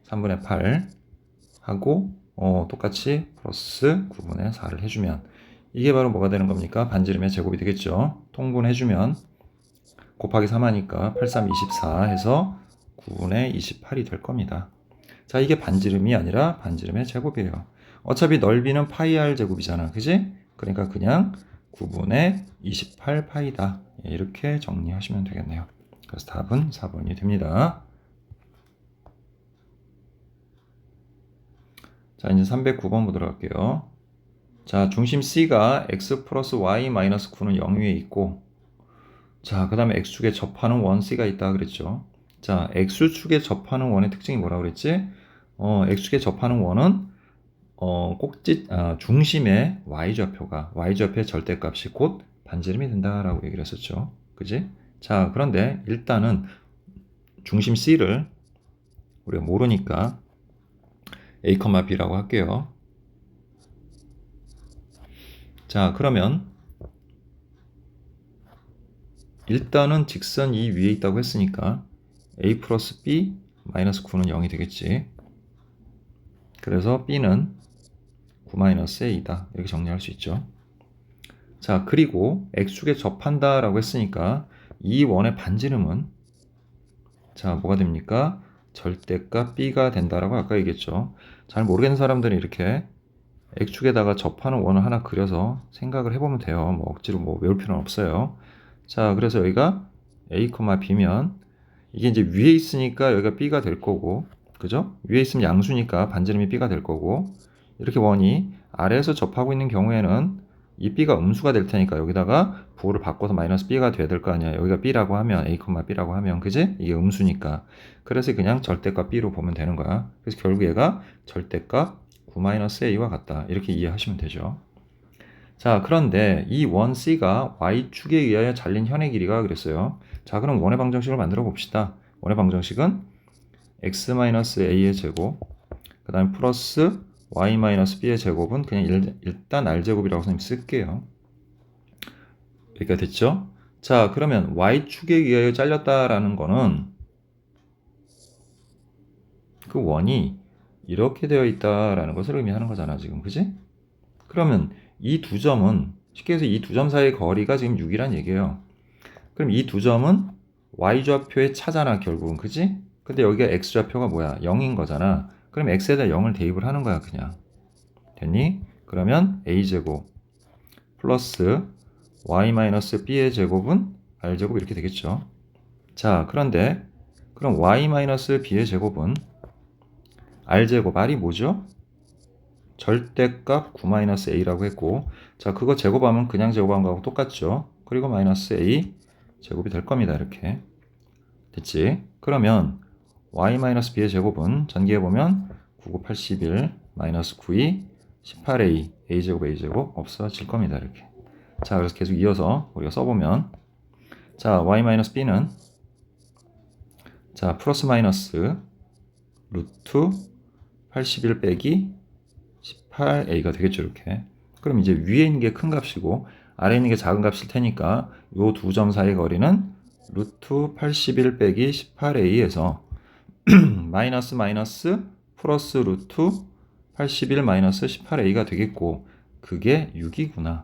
3분의 8 하고 똑같이 플러스 9분의 4를 해주면 이게 바로 뭐가 되는 겁니까? 반지름의 제곱이 되겠죠. 통분해주면 곱하기 3하니까 8, 3, 24 해서 9분의 28이 될 겁니다. 자, 이게 반지름이 아니라 반지름의 제곱이에요. 어차피 넓이는 파이 r 제곱이잖아. 그지? 그러니까 그냥 9분의 28 파이다. 이렇게 정리하시면 되겠네요. 그래서 답은 4번이 됩니다. 자, 이제 309번 보도록 할게요. 자, 중심 C가 x 플러스 y 마이너스 9는 0 위에 있고 자, 그 다음에 x축에 접하는 원 C가 있다 그랬죠. 자, x축에 접하는 원의 특징이 뭐라고 그랬지? x축에 접하는 원은 중심의 y좌표의 절대값이 곧 반지름이 된다라고 얘기를 했었죠. 그지? 자, 그런데 일단은 중심 C를 우리가 모르니까 A, B라고 할게요. 자, 그러면 일단은 직선 이 위에 있다고 했으니까 A 플러스 B 마이너스 9는 0이 되겠지. 그래서 B는 9 마이너스 A다. 이렇게 정리할 수 있죠. 자, 그리고 X축에 접한다 라고 했으니까 이 원의 반지름은 자, 뭐가 됩니까? 절대값 B가 된다라고 아까 얘기했죠. 잘 모르겠는 사람들은 이렇게 X축에다가 접하는 원을 하나 그려서 생각을 해보면 돼요. 뭐 억지로 외울 필요는 없어요. 자, 그래서 여기가 A, B면 이게 이제 위에 있으니까 여기가 B가 될 거고, 그죠? 위에 있으면 양수니까 반지름이 B가 될 거고, 이렇게 원이 아래에서 접하고 있는 경우에는 이 B가 음수가 될 테니까 여기다가 부호를 바꿔서 마이너스 B가 돼야 될 거 아니야. 여기가 B라고 하면 A, B라고 하면 그지? 이게 음수니까. 그래서 그냥 절대값 B로 보면 되는 거야. 그래서 결국 얘가 절대값 9-A와 같다. 이렇게 이해하시면 되죠. 자, 그런데 이 원 C가 Y축에 의하여 잘린 현의 길이가 그랬어요. 자, 그럼 원의 방정식을 만들어 봅시다. 원의 방정식은 X-A의 제곱 그 다음에 플러스 Y-B의 제곱은 그냥 일단 R제곱이라고 선생님 쓸게요. 여기가 됐죠? 자, 그러면 Y축에 의하여 잘렸다라는 거는 그 원이 이렇게 되어 있다라는 것을 의미하는 거잖아, 지금. 그지? 그러면 이 두 점은 쉽게 해서 이 두 점 사이의 거리가 지금 6이란 얘기예요. 그럼 이 두 점은 Y좌표의 차잖아, 결국은. 그지? 근데 여기가 X좌표가 뭐야? 0인 거잖아. 그럼 X에다 0을 대입을 하는 거야, 그냥. 됐니? 그러면 A제곱 플러스 Y-B의 제곱은 R제곱 이렇게 되겠죠. 자, 그런데 그럼 Y-B의 제곱은 R제곱, R이 뭐죠? 절대값 9-A라고 했고, 자, 그거 제곱하면 그냥 제곱한 거하고 똑같죠. 그리고 마이너스 A 제곱이 될 겁니다. 이렇게. 됐지? 그러면 Y-B의 제곱은 전기해보면 9, 9, 81, 마이너스 9이 18A, A제곱 없어질 겁니다. 이렇게. 자, 그래서 계속 이어서 우리가 써보면 자, Y-B는 자, 플러스 마이너스 루트 81 빼기 18a가 되겠죠, 이렇게. 그럼 이제 위에 있는 게 큰 값이고 아래에 있는 게 작은 값일 테니까 요 두 점 사이 거리는 루트 81 빼기 18a에서 마이너스 마이너스 플러스 루트 81 마이너스 18a가 되겠고 그게 6이구나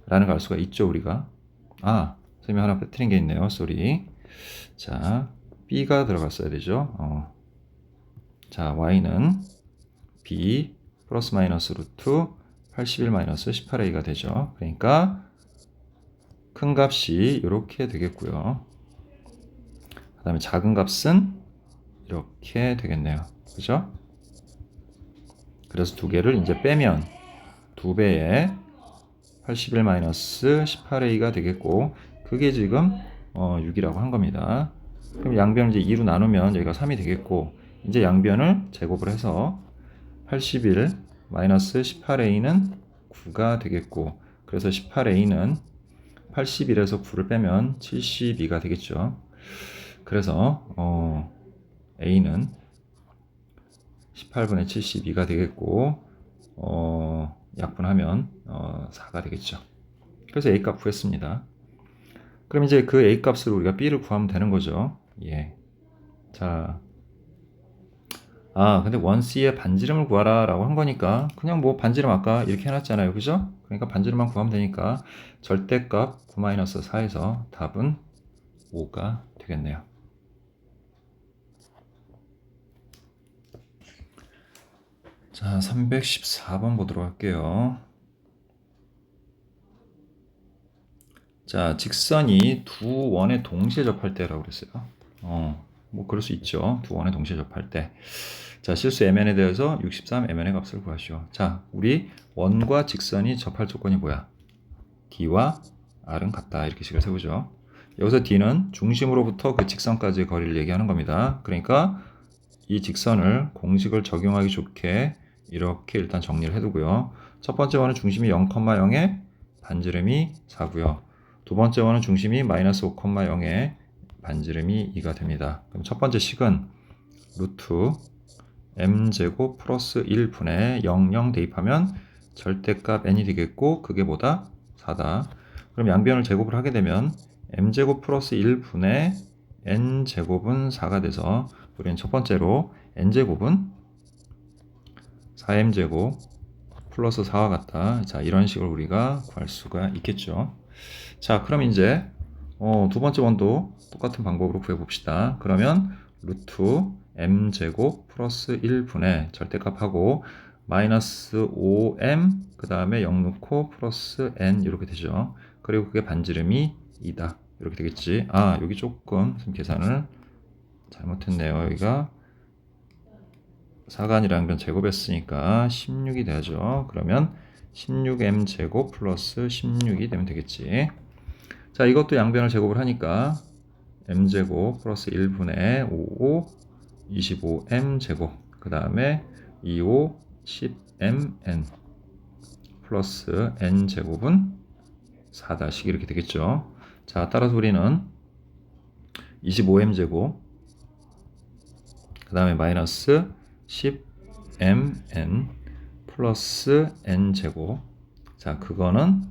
라는 걸 알 수가 있죠, 우리가. 아, 선생님이 하나 빼뜨린 게 있네요. 쏘리. 자, b가 들어갔어야 되죠. 자, y는 b 플러스 마이너스 루트 81 마이너스 18a가 되죠. 그러니까 큰 값이 이렇게 되겠고요. 그 다음에 작은 값은 이렇게 되겠네요. 그죠? 그래서 두 개를 이제 빼면 2배의 81 마이너스 18a가 되겠고 그게 지금 6이라고 한 겁니다. 그럼 양변을 이제 2로 나누면 여기가 3이 되겠고 이제 양변을 제곱을 해서 81 마이너스 18a는 9가 되겠고 그래서 18a는 81에서 9를 빼면 72가 되겠죠. 그래서 a는 18분의 72가 되겠고 약분하면 4가 되겠죠. 그래서 a 값 구했습니다. 그럼 이제 그 a 값으로 우리가 b를 구하면 되는 거죠. 예. 자, 근데 원C의 반지름을 구하라 라고 한 거니까 그냥 뭐 반지름 아까 이렇게 해놨잖아요. 그죠? 그러니까 반지름만 구하면 되니까 절대값 9-4에서 답은 5가 되겠네요. 자, 314번 보도록 할게요. 자, 직선이 두 원에 동시에 접할 때라고 그랬어요. 뭐 그럴 수 있죠. 두 원에 동시에 접할 때. 자, 실수 mn에 대해서 63 mn의 값을 구하시오. 자, 우리 원과 직선이 접할 조건이 뭐야? d와 r은 같다. 이렇게 식을 세우죠. 여기서 d는 중심으로부터 그 직선까지의 거리를 얘기하는 겁니다. 그러니까 이 직선을 공식을 적용하기 좋게 이렇게 일단 정리를 해두고요. 첫 번째 원은 중심이 0,0에 반지름이 4고요. 두 번째 원은 중심이 마이너스 5,0에 반지름이 2가 됩니다. 그럼 첫 번째 식은 루트 m제곱 플러스 1분의 00 대입하면 절대값 n이 되겠고 그게 뭐다? 4다. 그럼 양변을 제곱을 하게 되면 m제곱 플러스 1분의 n제곱은 4가 돼서 우리는 첫 번째로 n제곱은 4m제곱 플러스 4와 같다. 자, 이런 식으로 우리가 구할 수가 있겠죠. 자, 그럼 이제 두 번째 원도 똑같은 방법으로 구해봅시다. 그러면 루트 m제곱 플러스 1분의 절대값하고 마이너스 5m 그 다음에 0 넣고 플러스 n 이렇게 되죠. 그리고 그게 반지름이 2다. 이렇게 되겠지. 여기 조금 계산을 잘못했네요. 여기가 4가 아니라 양변 제곱했으니까 16이 되죠. 그러면 16m 제곱 플러스 16이 되면 되겠지. 자, 이것도 양변을 제곱을 하니까 m제곱 플러스 1분의 5 25m 제곱 그 다음에 25 10mn 플러스 n 제곱은 4다식 이렇게 되겠죠. 자, 따라서 우리는 25m 제곱 그 다음에 마이너스 10mn 플러스 n제곱 자, 그거는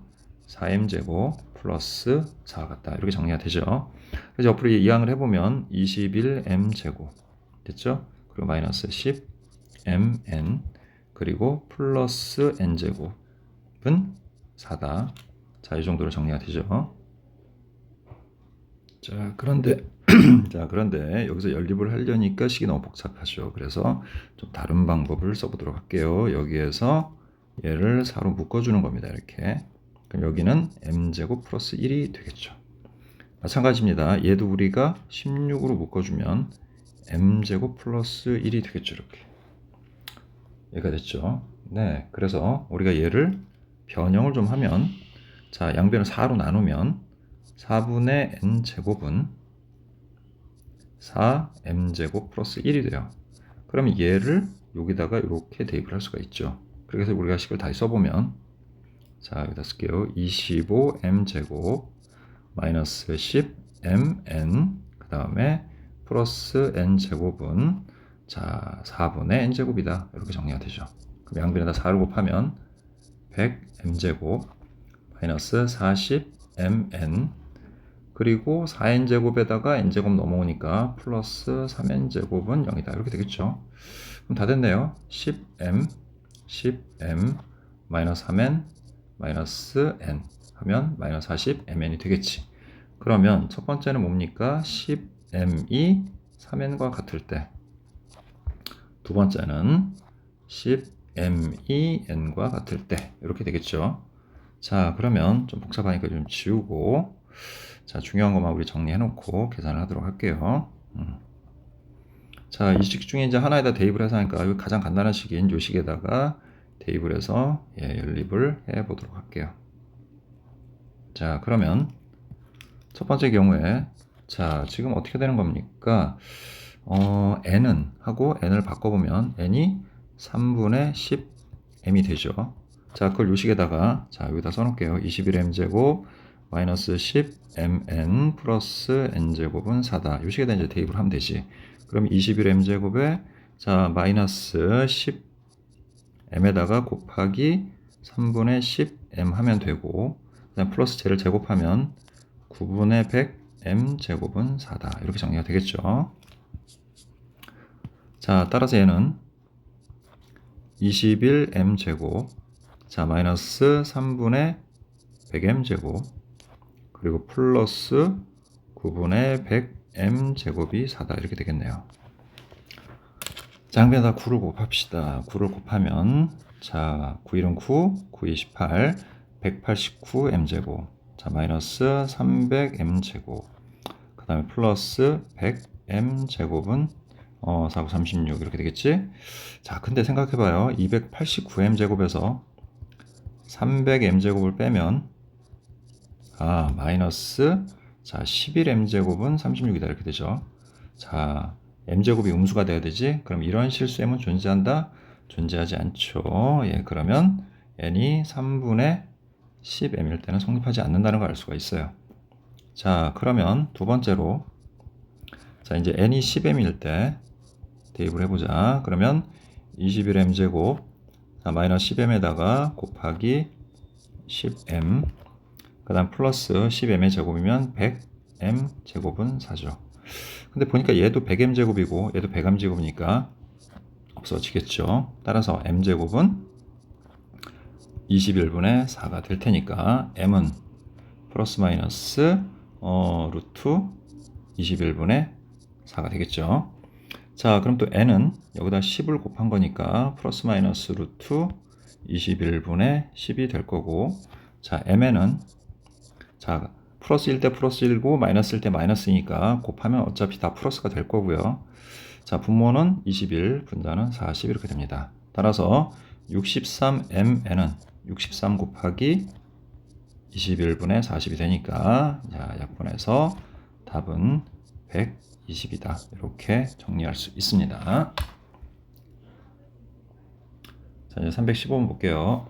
4m제곱 플러스 4 같다. 이렇게 정리가 되죠. 그래서 옆으로 이항을 해보면 21m제곱 됐죠? 그리고 마이너스 10mn 그리고 플러스 n제곱은 4다. 자, 이 정도로 정리가 되죠. 자, 그런데 여기서 연립을 하려니까 식이 너무 복잡하죠. 그래서 좀 다른 방법을 써보도록 할게요. 여기에서 얘를 4로 묶어주는 겁니다. 이렇게. 그럼 여기는 m제곱 플러스 1이 되겠죠. 마찬가지입니다. 얘도 우리가 16으로 묶어주면 m제곱 플러스 1이 되겠죠. 이렇게. 얘가 됐죠. 네, 그래서 우리가 얘를 변형을 좀 하면 자, 양변을 4로 나누면 4분의 n제곱은 4m제곱 플러스 1이 돼요. 그럼 얘를 여기다가 이렇게 대입을 할 수가 있죠. 그래서 우리가 식을 다시 써보면 자, 여기다 쓸게요. 25m제곱 마이너스 10mn 그 다음에 플러스 n제곱은 자 4분의 n제곱이다. 이렇게 정리가 되죠. 그럼 양변에다 4를 곱하면 100m제곱 마이너스 40mn 그리고 4n제곱에다가 n제곱 넘어오니까 플러스 3n제곱은 0이다. 이렇게 되겠죠. 그럼 다 됐네요. 10m 마이너스 3n 마이너스 n 하면 마이너스 40mn이 되겠지. 그러면 첫 번째는 뭡니까? 10m이 3n과 같을 때, 두 번째는 10m이 n과 같을 때 이렇게 되겠죠. 자, 그러면 좀 복잡하니까 좀 지우고, 자, 중요한 것만 우리 정리해 놓고 계산을 하도록 할게요. 자, 이 식 중에 이제 하나에다 대입을 해서 하니까 여기 가장 간단한 식인 요 식에다가 대입을 해서 연립을 해 보도록 할게요. 자, 그러면 첫 번째 경우에 자, 지금 어떻게 되는 겁니까? n은 하고 n을 바꿔보면 n이 3분의 10m이 되죠. 자, 그걸 요 식에다가 자, 여기다 써놓을게요. 21m제곱 마이너스 10mn 플러스 n제곱은 4다. 요 식에다 이제 대입을 하면 되지. 그럼 21m제곱에 자, 마이너스 10m에다가 곱하기 3분의 10m 하면 되고, 그다음 플러스 쟤를 제곱하면 9분의 100m 제곱은 4다. 이렇게 정리가 되겠죠. 자, 따라서 얘는 21m 제곱 자, 마이너스 3분의 100m 제곱 그리고 플러스 9분의 100m 제곱이 4다. 이렇게 되겠네요. 자, 양변에다 9를 곱합시다. 9를 곱하면 자, 9, 1은 9, 9, 2, 18, 189m 제곱 자, 마이너스 300m 제곱 그 다음에 플러스 100m 제곱은 4, 9, 36 이렇게 되겠지? 자, 근데 생각해봐요. 289m 제곱에서 300m 제곱을 빼면 마이너스 자 11m 제곱은 36이다 이렇게 되죠. 자, m 제곱이 음수가 돼야 되지. 그럼 이런 실수 m은 존재한다? 존재하지 않죠. 예, 그러면 n이 3분의 10m일 때는 성립하지 않는다는 걸 알 수가 있어요. 자, 그러면 두 번째로 자, 이제 n이 10m일 때 대입을 해보자. 그러면 21m 제곱 자, 마이너스 10m에다가 곱하기 10m 그 다음 플러스 10m의 제곱이면 100m 제곱은 4죠. 근데 보니까 얘도 100m 제곱이고 얘도 100m 제곱이니까 없어지겠죠. 따라서 m 제곱은 21분의 4가 될 테니까 m은 플러스 마이너스 루트 21분의 4가 되겠죠. 자, 그럼 또 n은 여기다 10을 곱한 거니까 플러스 마이너스 루트 21분의 10이 될 거고, 자, mn은 자, 플러스 1때 플러스 1고 마이너스 1때 마이너스니까 곱하면 어차피 다 플러스가 될 거고요. 자, 분모는 21, 분자는 40 이렇게 됩니다. 따라서 63mn은 63 곱하기 21분의 40이 되니까 자, 약분해서 답은 120이다. 이렇게 정리할 수 있습니다. 자, 이제 315번 볼게요.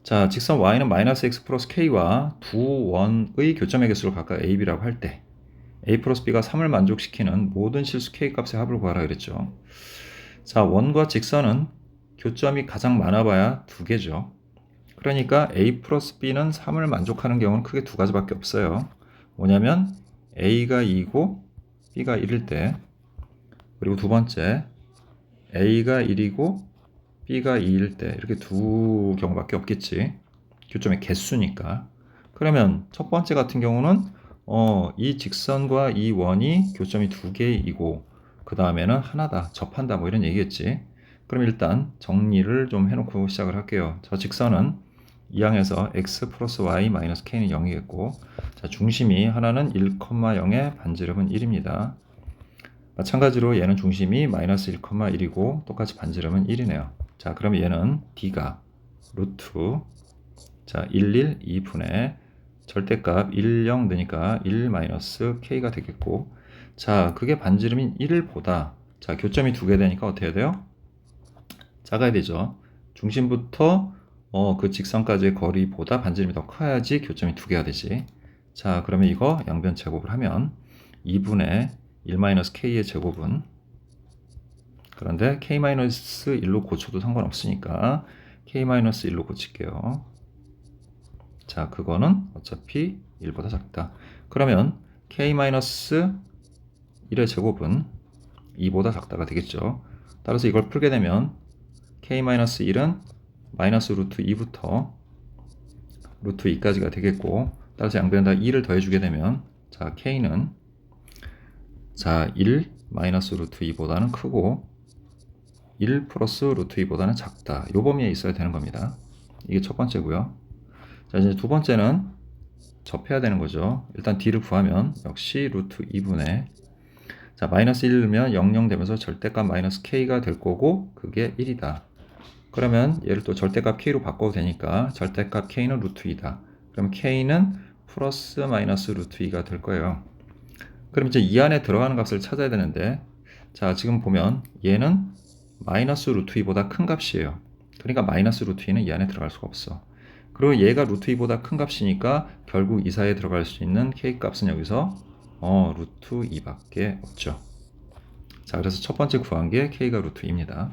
자, 직선 y는 마이너스 x 플러스 k와 두 원의 교점의 개수를 각각 a, b라고 할 때 a 플러스 b가 3을 만족시키는 모든 실수 k 값의 합을 구하라 그랬죠. 자, 원과 직선은 교점이 가장 많아봐야 두 개죠. 그러니까 a 플러스 b는 3을 만족하는 경우는 크게 두 가지밖에 없어요. 뭐냐면 a가 2고 b가 1일 때, 그리고 두 번째 a가 1이고 b가 2일 때, 이렇게 두 경우밖에 없겠지. 교점의 개수니까. 그러면 첫 번째 같은 경우는 이 직선과 이 원이 교점이 두 개이고 그 다음에는 하나다, 접한다, 뭐 이런 얘기겠지. 그럼 일단 정리를 좀 해놓고 시작을 할게요. 저 직선은 이항에서 x 플러스 y 마이너스 k는 0이겠고, 자, 중심이 하나는 1,0의 반지름은 1입니다. 마찬가지로 얘는 중심이 마이너스 1,1이고 똑같이 반지름은 1이네요. 자, 그럼 얘는 d가 루트 자 1, 2분의 절대값 1, 0 되니까 1 마이너스 k가 되겠고, 자, 그게 반지름인 1보다 자, 교점이 두 개 되니까 어떻게 해야 돼요? 작아야 되죠. 중심부터 그 직선까지의 거리보다 반지름이 더 커야지 교점이 두 개가 되지. 자, 그러면 이거 양변 제곱을 하면 2분의 1-k의 제곱은, 그런데 k-1로 고쳐도 상관없으니까 k-1로 고칠게요. 자, 그거는 어차피 1보다 작다. 그러면 k-1의 제곱은 2보다 작다가 되겠죠. 따라서 이걸 풀게 되면 k-1은 마이너스 루트 2부터 루트 2까지가 되겠고, 따라서 양변에다 2를 더해주게 되면, 자, k는 자 1 마이너스 루트 2보다는 크고 1 플러스 루트 2보다는 작다. 요 범위에 있어야 되는 겁니다. 이게 첫 번째고요. 자, 이제 두 번째는 접해야 되는 거죠. 일단 d를 구하면 역시 루트 2분의, 자, 마이너스 1 넣으면 00 되면서 절대값 마이너스 k가 될 거고, 그게 1이다. 그러면 얘를 또 절대값 k로 바꿔도 되니까 절대값 k는 루트 2다. 그럼 k는 플러스 마이너스 루트 2가 될 거예요. 그럼 이제 이 안에 들어가는 값을 찾아야 되는데, 자, 지금 보면 얘는 마이너스 루트 2보다 큰 값이에요. 그러니까 마이너스 루트 2는 이 안에 들어갈 수가 없어. 그리고 얘가 루트 2보다 큰 값이니까 결국 이 사이에 들어갈 수 있는 k 값은 여기서 루트 2밖에 없죠. 자, 그래서 첫 번째 구한 게 k가 루트 2입니다.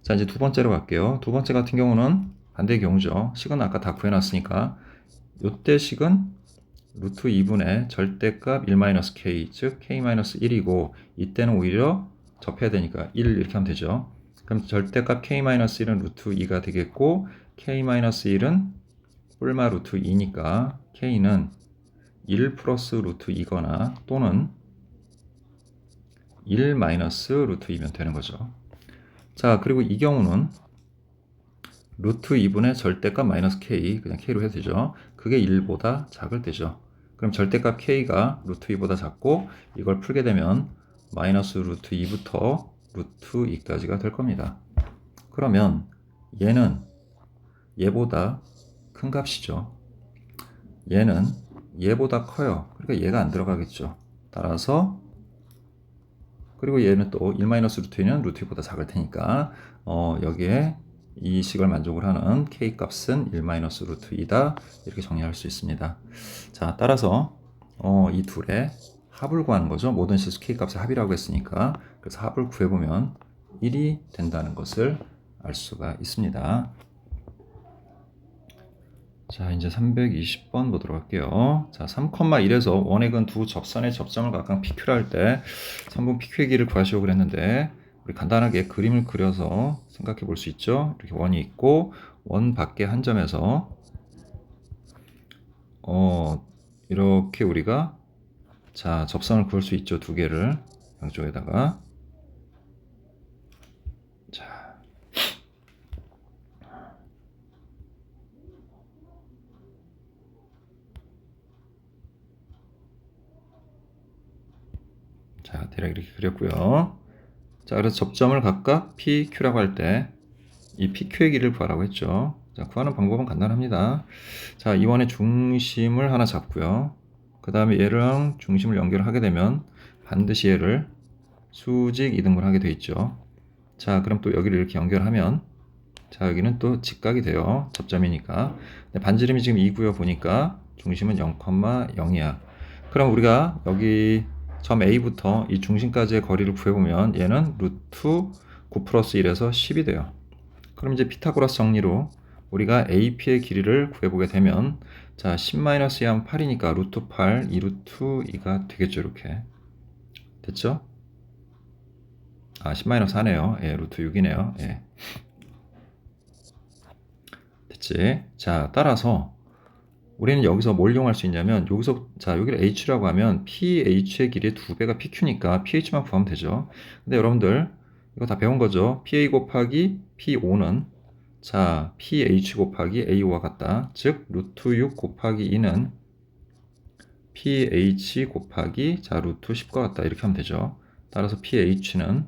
자, 이제 두 번째로 갈게요. 두 번째 같은 경우는 반대의 경우죠. 식은 아까 다 구해놨으니까 요때 식은 루트 2분의 절대값 1-k, 즉 k-1이고, 이때는 오히려 접해야 되니까 1 이렇게 하면 되죠. 그럼 절대값 k-1은 루트 2가 되겠고, k-1은 뿔마 루트 2니까 k는 1 플러스 루트 2거나 또는 1 마이너스 루트 2면 되는 거죠. 자, 그리고 이 경우는 루트 2분의 절대값 마이너스 k, 그냥 k로 해도 되죠. 그게 1보다 작을 때죠. 그럼 절대값 k가 루트 2보다 작고, 이걸 풀게 되면 마이너스 루트 2부터 루트 2까지가 될 겁니다. 그러면 얘는 얘보다 큰 값이죠. 얘는 얘보다 커요. 그러니까 얘가 안 들어가겠죠. 따라서, 그리고 얘는 또 1-루트 2는 루트 2보다 작을 테니까 여기에 이 식을 만족을 하는 k 값은 1-루트 2다. 이렇게 정리할 수 있습니다. 자, 따라서 이 둘의 합을 구하는 거죠. 모든 실수 k 값의 합이라고 했으니까. 그래서 합을 구해보면 1이 된다는 것을 알 수가 있습니다. 자, 이제 320번 보도록 할게요. 자, 3,1에서 원액은 두 접선의 접점을 각각 PQ라 할 때 3분 PQ의 길이를 구하시오 그랬는데, 우리 간단하게 그림을 그려서 생각해 볼 수 있죠. 이렇게 원이 있고, 원 밖에 한 점에서 이렇게 우리가, 자, 접선을 그을 수 있죠. 두 개를 양쪽에다가. 자, 대략 이렇게 그렸고요. 자, 그래서 접점을 각각 PQ라고 할 때 이 PQ의 길이를 구하라고 했죠. 자, 구하는 방법은 간단합니다. 자, 이 원의 중심을 하나 잡고요. 그 다음에 얘랑 중심을 연결하게 되면 반드시 얘를 수직 이등분 하게 돼 있죠. 자, 그럼 또 여기를 이렇게 연결하면, 자, 여기는 또 직각이 돼요. 접점이니까. 반지름이 지금 2고요. 보니까 중심은 0,0이야. 그럼 우리가 여기 점 A부터 이 중심까지의 거리를 구해보면 얘는 루트 9 플러스 1에서 10이 돼요. 그럼 이제 피타고라스 정리로 우리가 AP의 길이를 구해보게 되면, 자, 10-2 하면 8이니까 루트 8, 2 루트 2가 되겠죠. 이렇게 됐죠? 아, 10-4네요. 예, 루트 6이네요. 예. 됐지? 자, 따라서 우리는 여기서 뭘 이용할 수 있냐면, 여기서, 자, 여기를 h라고 하면 ph의 길이의 2배가 pq니까 ph만 구하면 되죠. 근데 여러분들 이거 다 배운 거죠. pa 곱하기 p5는, 자, ph 곱하기 a5와 같다. 즉 루트 6 곱하기 2는 ph 곱하기, 자, 루트 10과 같다. 이렇게 하면 되죠. 따라서 ph는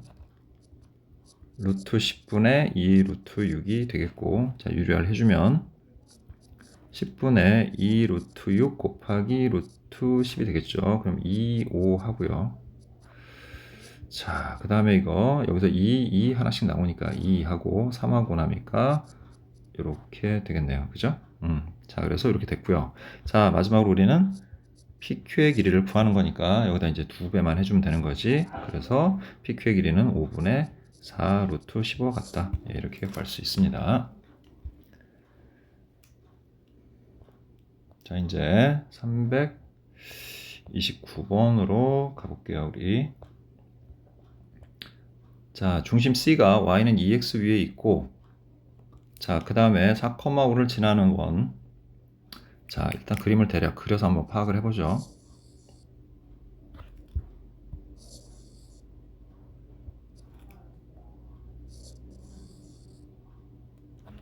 루트 10분의 2 루트 6이 되겠고, 자, 유리화를 해주면 10분의 2 루트 6 곱하기 루트 10이 되겠죠. 그럼 2, 5 하고요. 자, 그 다음에 이거 여기서 2 하나씩 나오니까 2 하고 3하고 나니까 이렇게 되겠네요. 그죠? 자, 그래서 이렇게 됐고요. 자, 마지막으로 우리는 PQ의 길이를 구하는 거니까 여기다 이제 2배만 해주면 되는 거지. 그래서 PQ의 길이는 5분의 4 루트 15 같다. 예, 이렇게 구할 수 있습니다. 자, 이제 329번으로 가볼게요, 우리. 자, 중심 C가 Y는 2x 위에 있고, 자, 그 다음에 4,5를 지나는 원. 자, 일단 그림을 대략 그려서 한번 파악을 해보죠.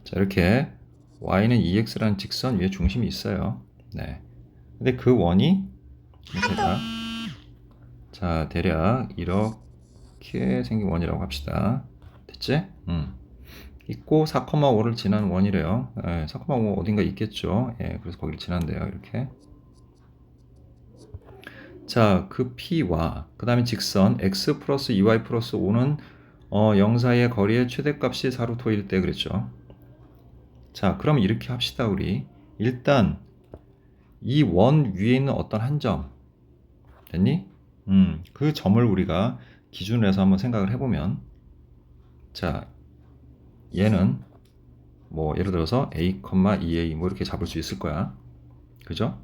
자, 이렇게 Y는 2x라는 직선 위에 중심이 있어요. 네. 근데 그 원이 대략 이렇게 생긴 원이라고 합시다. 됐지? 있고 4,5를 지난 원이래요. 예, 4,5 어딘가 있겠죠. 예, 그래서 거기를 지난대요. 이렇게. 자, 그 P와 그 다음에 직선 x 플러스 2y 플러스 5는 0 사이의 거리의 최대값이 4루트일 때 그랬죠. 자, 그럼 이렇게 합시다. 우리 일단 이 원 위에 있는 어떤 한 점 됐니? 그 점을 우리가 기준으로 해서 한번 생각을 해보면, 자, 얘는 뭐 예를 들어서 a, 2a 뭐 이렇게 잡을 수 있을 거야. 그죠?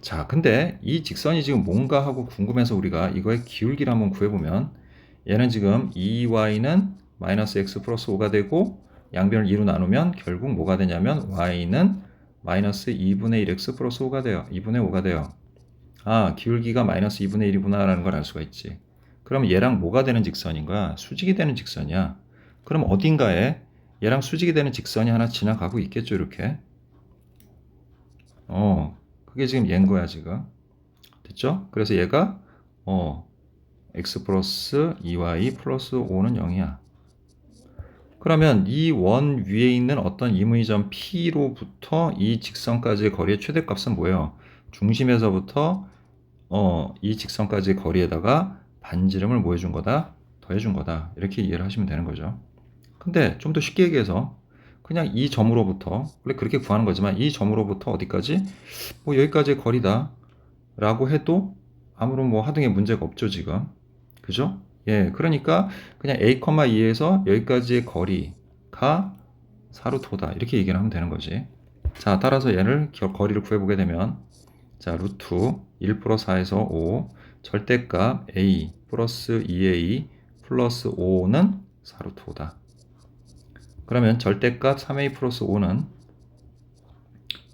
자, 근데 이 직선이 지금 뭔가 하고 궁금해서 우리가 이거의 기울기를 한번 구해보면, 얘는 지금 2y는 마이너스 x 플러스 5가 되고 양변을 2로 나누면 결국 뭐가 되냐면 y는 마이너스 2분의 1x 플러스 5가 돼요. 2분의 5가 돼요. 아, 기울기가 마이너스 2분의 1이구나 라는 걸 알 수가 있지. 그럼 얘랑 뭐가 되는 직선인 거야? 수직이 되는 직선이야. 그럼 어딘가에 얘랑 수직이 되는 직선이 하나 지나가고 있겠죠, 이렇게. 그게 지금 얘인 거야, 지금. 됐죠? 그래서 얘가 x 플러스 2y 플러스 5는 0이야. 그러면 이 원 위에 있는 어떤 임의점 P로부터 이 직선까지의 거리의 최대값은 뭐예요? 중심에서부터 이 직선까지의 거리에다가 반지름을 뭐 해준 거다? 더해준 거다. 이렇게 이해를 하시면 되는 거죠. 근데 좀 더 쉽게 얘기해서 그냥 이 점으로부터, 원래 그렇게 구하는 거지만 이 점으로부터 어디까지? 뭐 여기까지의 거리다 라고 해도 아무런 뭐 하등의 문제가 없죠, 지금. 그죠? 예, 그러니까 그냥 a, 2에서 여기까지의 거리가 4루트다 이렇게 얘기를 하면 되는 거지. 자, 따라서 얘를 거리를 구해보게 되면, 자, 루트 1 플러스 4에서 5 절대값 a 플러스 2a 플러스 5는 4루트 5다. 그러면 절대값 3a 플러스 5는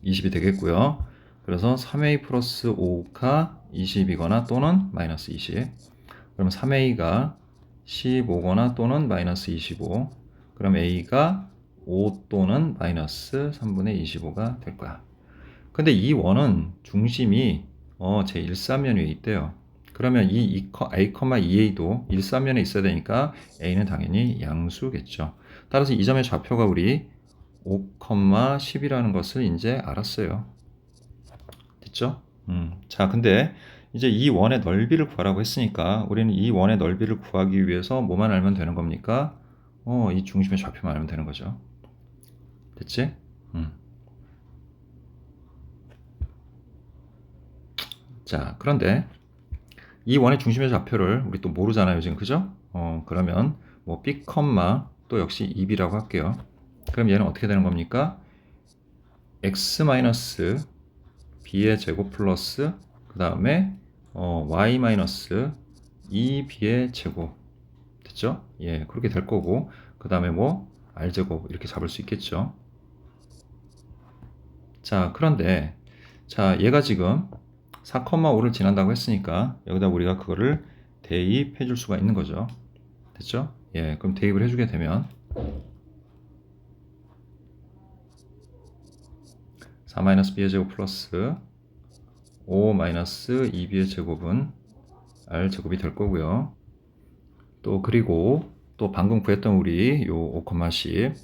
20이 되겠고요. 그래서 3a 플러스 5가 20이거나 또는 마이너스 20. 그럼 3a가 15거나 또는 마이너스 25. 그럼 a가 5 또는 마이너스 3분의 25가 될 거야. 근데 이 원은 중심이 제 1사면위에 있대요. 그러면 이 a, 2a도 1사면에 있어야 되니까 a는 당연히 양수겠죠. 따라서 이 점의 좌표가 우리 5, 10이라는 것을 이제 알았어요. 됐죠? 자, 근데 이제 이 원의 넓이를 구하라고 했으니까 우리는 이 원의 넓이를 구하기 위해서 뭐만 알면 되는 겁니까? 이 중심의 좌표만 알면 되는 거죠. 됐지? 자, 그런데 이 원의 중심의 좌표를 우리 또 모르잖아요, 지금. 그죠? 그러면 뭐 b, 또 역시 2b라고 할게요. 그럼 얘는 어떻게 되는 겁니까? x 마이너스 b의 제곱 플러스 그 다음에 y 마이너스 2b의 제곱. 됐죠? 예, 그렇게 될 거고 그 다음에 뭐 r제곱 이렇게 잡을 수 있겠죠. 자, 그런데 자, 얘가 지금 4,5를 지난다고 했으니까 여기다 우리가 그거를 대입해 줄 수가 있는 거죠. 됐죠? 예, 그럼 대입을 해주게 되면 4-b의 제곱 플러스 5-2b의 제곱은 r제곱이 될 거고요. 또 그리고 또 방금 구했던 우리 요 5,10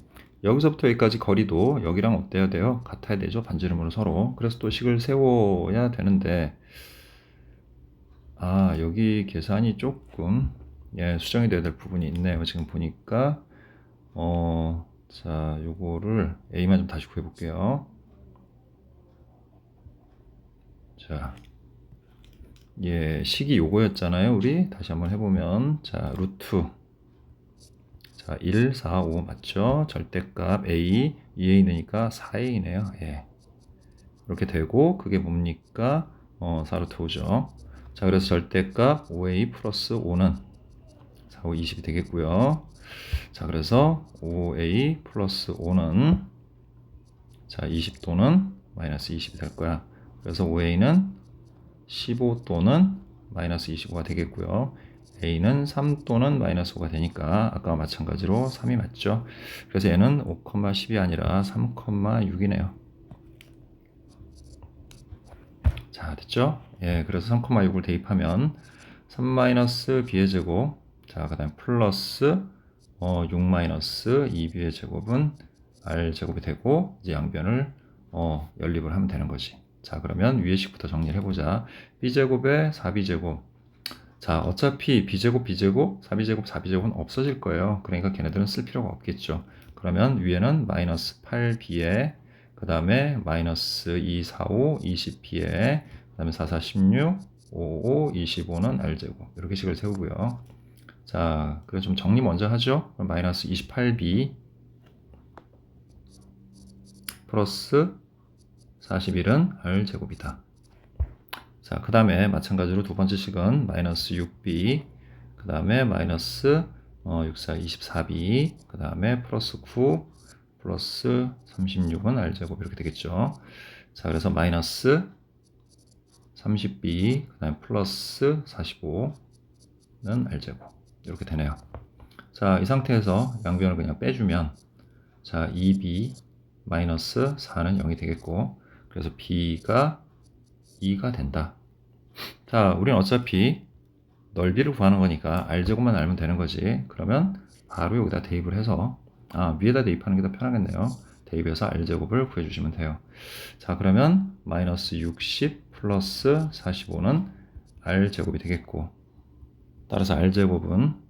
여기서부터 여기까지 거리도 여기랑 어때야 돼요? 같아야 되죠? 반지름으로 서로. 그래서 또 식을 세워야 되는데 여기 계산이 조금 수정이 돼야 될 부분이 있네요. 지금 보니까 자, 요거를 a만 좀 다시 구해 볼게요. 자, 예, 식이 요거였잖아요. 우리 다시 한번 해보면, 자, 루트. 자, 1, 4, 5 맞죠? 절대값 A, 2A 넣으니까 4A네요. 예. 이렇게 되고, 그게 뭡니까? 4루트 5죠. 자, 그래서 절대값 5A 플러스 5는 4, 5, 20이 되겠고요. 자, 그래서 5A 플러스 5는 자, 20 또는 마이너스 20이 될 거야. 그래서 5A는 15 또는 마이너스 25가 되겠고요. A는 3 또는 마이너스 5가 되니까 아까와 마찬가지로 3이 맞죠. 그래서 얘는 5,10이 아니라 3,6이네요. 자, 됐죠? 예, 그래서 3,6을 대입하면 3 마이너스 b의 제곱, 자, 그 다음에 플러스 6 마이너스 2b의 제곱은 r 제곱이 되고, 이제 양변을 연립을 하면 되는 거지. 자, 그러면 위의 식부터 정리를 해보자. b제곱에 4b제곱. 자, 어차피 b제곱, b제곱, 4b제곱, 4b제곱은 없어질 거예요. 그러니까 걔네들은 쓸 필요가 없겠죠. 그러면 위에는 마이너스 8b에 그 다음에 마이너스 2, 4, 5, 20b에 그 다음에 4, 4, 16, 5, 5, 25는 r제곱. 이렇게 식을 세우고요. 자, 그래서 좀 정리 먼저 하죠. 마이너스 28b 플러스 41은 r제곱이다. 자, 그 다음에 마찬가지로 두 번째 식은 마이너스 6b, 그 다음에 마이너스 6, 4, 24b, 그 다음에 플러스 9, 플러스 36은 r제곱 이렇게 되겠죠. 자, 그래서 마이너스 30b, 그 다음에 플러스 45는 r제곱 이렇게 되네요. 자, 이 상태에서 양변을 그냥 빼주면 자, 2b 마이너스 4는 0이 되겠고, 그래서 b가 2가 된다. 자, 우리는 어차피 넓이를 구하는 거니까 r제곱만 알면 되는 거지. 그러면 바로 여기다 대입을 해서 위에다 대입하는 게 더 편하겠네요. 대입해서 r제곱을 구해주시면 돼요. 자, 그러면 마이너스 60 플러스 45는 r제곱이 되겠고, 따라서 r제곱은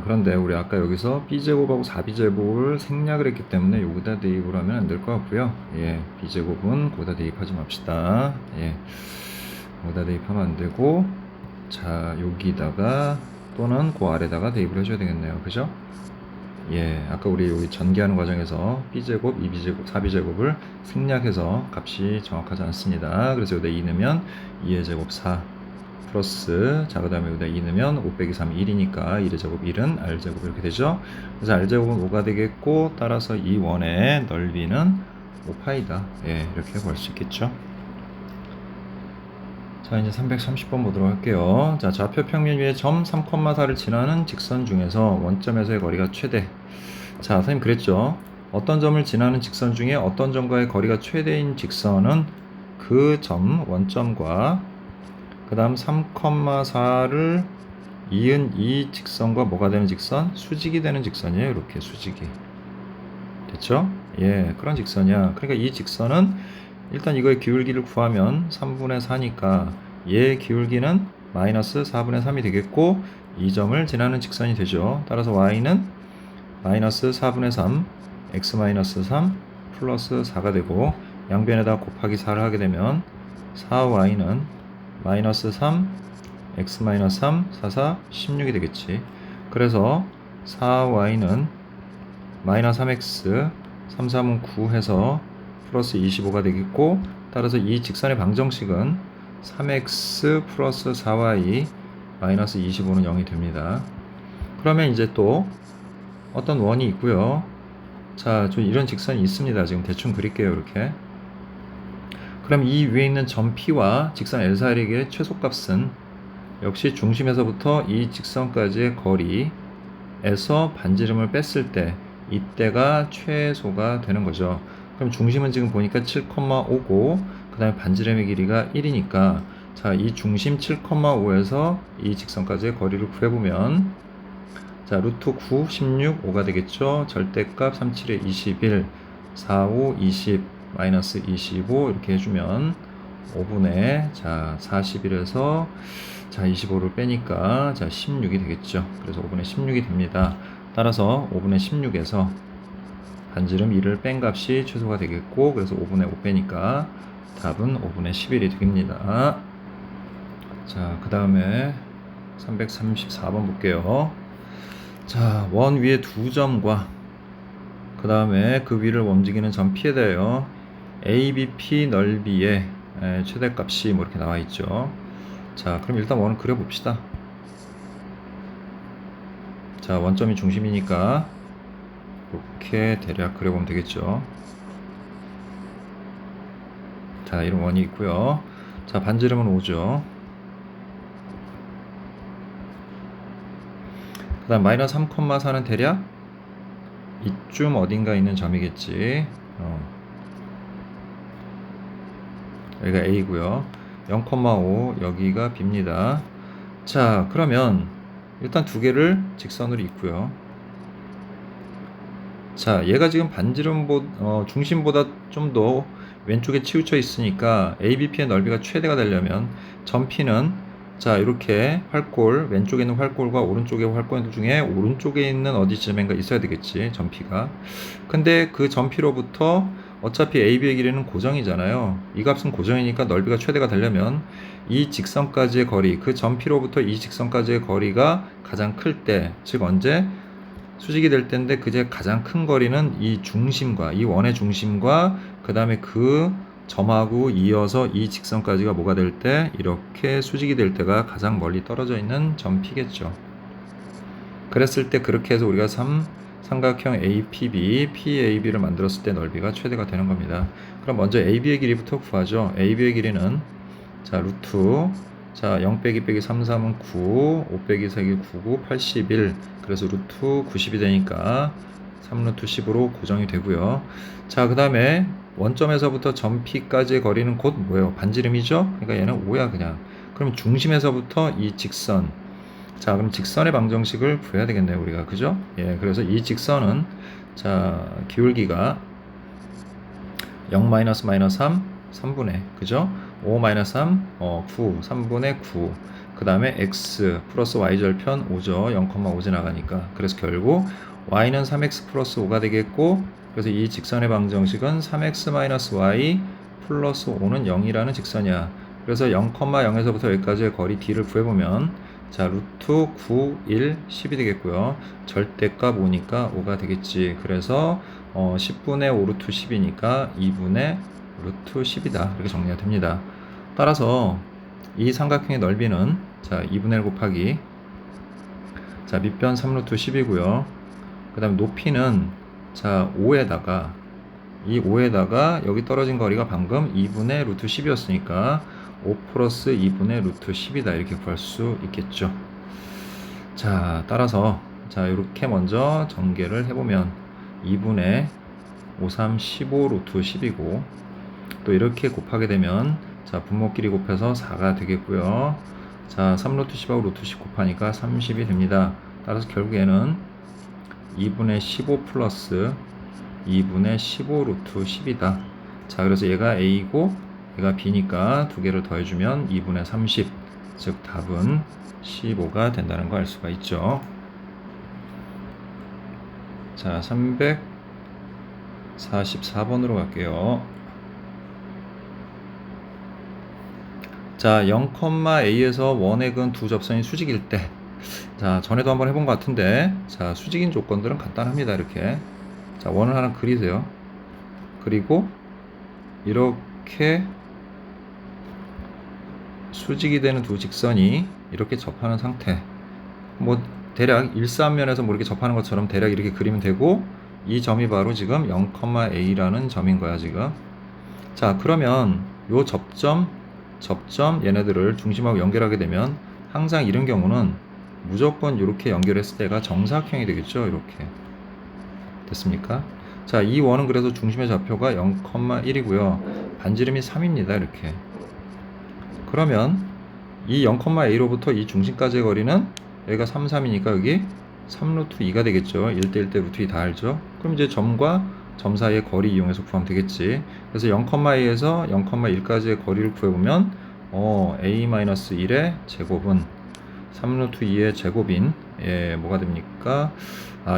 그런데 우리 아까 여기서 b제곱하고 4b제곱을 생략을 했기 때문에 여기다 대입을 하면 안 될 것 같고요. 예, b제곱은 거기다 대입하지 맙시다. 예, 거기다 대입하면 안 되고, 자, 여기다가 또는 그 아래다가 대입을 해줘야 되겠네요. 그죠? 예, 아까 우리 여기 전개하는 과정에서 b제곱, 2b제곱, 4b제곱을 생략해서 값이 정확하지 않습니다. 그래서 여기다 2 넣으면 2의 제곱 4 플러스, 자, 그 다음에 여기다 2 넣으면 5 빼기 3 1이니까 1의 제곱 1은 r제곱 이렇게 되죠. 그래서 r제곱은 5가 되겠고, 따라서 이 원의 넓이는 5파이다. 예, 이렇게 볼 수 있겠죠. 자, 이제 330번 보도록 할게요. 자, 좌표 평면 위에 점 3,4를 지나는 직선 중에서 원점에서의 거리가 최대. 자, 선생님 그랬죠. 어떤 점을 지나는 직선 중에 어떤 점과의 거리가 최대인 직선은 그 점, 원점과 그 다음 3,4를 이은 이 직선과 뭐가 되는 직선? 수직이 되는 직선이에요. 이렇게 수직이. 됐죠? 예, 그런 직선이야. 그러니까 이 직선은 일단 이거의 기울기를 구하면 3분의 4니까 얘의 기울기는 마이너스 4분의 3이 되겠고, 이 점을 지나는 직선이 되죠. 따라서 y는 마이너스 4분의 3, x 마이너스 3 플러스 4가 되고, 양변에다 곱하기 4를 하게 되면 4y는 마이너스 3, x 마이너스 3, 4, 4, 16이 되겠지. 그래서 4y는 마이너스 3x, 3, 3은 9 해서 플러스 25가 되겠고, 따라서 이 직선의 방정식은 3x 플러스 4y 마이너스 25는 0이 됩니다. 그러면 이제 또 어떤 원이 있고요. 자, 좀 이런 직선이 있습니다. 지금 대충 그릴게요. 이렇게. 그럼 이 위에 있는 점 P와 직선 L4의 최소값은 역시 중심에서부터 이 직선까지의 거리에서 반지름을 뺐을 때 이때가 최소가 되는 거죠. 그럼 중심은 지금 보니까 7,5고 그 다음에 반지름의 길이가 1이니까 자, 이 중심 7,5에서 이 직선까지의 거리를 구해보면 자, 루트 9, 16, 5가 되겠죠. 절대값 3, 7에 21, 4, 5, 20, 마이너스 25 이렇게 해주면 5분의 자 41에서 자 25를 빼니까 자 16이 되겠죠. 그래서 5분의 16이 됩니다. 따라서 5분의 16에서 반지름 1을 뺀 값이 최소가 되겠고, 그래서 5분의 5 빼니까 답은 5분의 11이 됩니다. 자, 그 다음에 334번 볼게요. 자, 원 위에 두 점과 그 다음에 그 위를 움직이는 점 P에 대하여 ABP 넓이의 최대값이 뭐 이렇게 나와 있죠. 자, 그럼 일단 원을 그려봅시다. 자, 원점이 중심이니까 이렇게 대략 그려보면 되겠죠. 자, 이런 원이 있고요. 자, 반지름은 5죠. 그 다음 마이너스 3,4는 대략 이쯤 어딘가 있는 점이겠지. 여기가 A고요. 0,5 여기가 B입니다. 자, 그러면 일단 두 개를 직선으로 잇고요. 자, 얘가 지금 중심보다 좀 더 왼쪽에 치우쳐 있으니까 ABP의 넓이가 최대가 되려면 점 P는 자, 이렇게 활골, 왼쪽에 있는 활골과 오른쪽에 활골 중에 오른쪽에 있는 어디 지점인가 있어야 되겠지, 점 P가. 근데 그 점 P로부터 어차피 AB의 길이는 고정이잖아요. 이 값은 고정이니까 넓이가 최대가 되려면 이 직선까지의 거리, 그 점 P로부터 이 직선까지의 거리가 가장 클 때, 즉 언제? 수직이 될 때인데 그제 가장 큰 거리는 이 중심과 이 원의 중심과 그 다음에 그 점하고 이어서 이 직선까지가 뭐가 될 때 이렇게 수직이 될 때가 가장 멀리 떨어져 있는 점 P겠죠. 그랬을 때 그렇게 해서 우리가 삼각형 APB, PAB를 만들었을 때 넓이가 최대가 되는 겁니다. 그럼 먼저 AB의 길이부터 구하죠. AB의 길이는 자 루트 자 0 빼기 빼기 3, 3은 9, 5 빼기 4기 9, 9, 81 그래서 루트 90이 되니까 3루트 10으로 고정이 되고요. 자, 그 다음에 원점에서부터 점 P까지의 거리는 곧 뭐예요? 반지름이죠? 그러니까 얘는 5야 그냥. 그럼 중심에서부터 이 직선 자, 그럼 직선의 방정식을 구해야 되겠네요 우리가. 그죠? 예, 그래서 이 직선은 자 기울기가 0-3 3분의 그죠? 5-3 9 3분의 9 그 다음에 x 플러스 y절편 5죠. 0,5 지나가니까. 그래서 결국 y는 3x 플러스 5가 되겠고 그래서 이 직선의 방정식은 3x y 플러스 5는 0이라는 직선이야. 그래서 0,0에서부터 여기까지의 거리 d를 구해보면 자 루트 9, 1, 10이 되겠고요. 절대값 5니까 5가 되겠지. 그래서 10분의 5 루트 10이니까 2분의 루트 10이다. 이렇게 정리가 됩니다. 따라서 이 삼각형의 넓이는 자 2분의 1 곱하기 자 밑변 3루트 10이고요. 그 다음 높이는 자 5에다가 이 5에다가 여기 떨어진 거리가 방금 2분의 루트 10이었으니까 5 플러스 2분의 루트 10이다. 이렇게 구할 수 있겠죠. 자, 따라서 자 이렇게 먼저 전개를 해보면 2분의 5, 3, 15 루트 10이고 또 이렇게 곱하게 되면 자 분모끼리 곱해서 4가 되겠고요. 자 3루트 10하고 루트 10 곱하니까 30이 됩니다. 따라서 결국에는 2분의 15 플러스 2분의 15 루트 10이다. 자 그래서 얘가 A고 얘가 B니까 두 개를 더해주면 2분의 30 즉 답은 15가 된다는 거 알 수가 있죠. 자 344번으로 갈게요. 자 0,A에서 원의 근 두 접선이 수직일 때 자 전에도 한번 해본 것 같은데 자 수직인 조건들은 간단합니다. 이렇게 자 원을 하나 그리세요. 그리고 이렇게 수직이 되는 두 직선이 이렇게 접하는 상태 뭐 대략 일사면에서 뭐 이렇게 접하는 것처럼 대략 이렇게 그리면 되고 이 점이 바로 지금 0,A라는 점인 거야 지금. 자 그러면 요 접점 얘네들을 중심하고 연결하게 되면 항상 이런 경우는 무조건 이렇게 연결했을 때가 정사각형이 되겠죠. 이렇게 됐습니까? 자, 이 원은 그래서 중심의 좌표가 0,1이고요. 반지름이 3입니다. 이렇게. 그러면 이 0,A로부터 이 중심까지의 거리는 여기가 3, 3이니까 여기 3루트 2가 되겠죠. 1대 1대 루트 2 다 알죠. 그럼 이제 점과 점 사이의 거리 이용해서 구하면 되겠지. 그래서 0,A에서 0,1까지의 거리를 구해보면 A-1의 제곱은 3루트 2의 제곱인 뭐가 됩니까?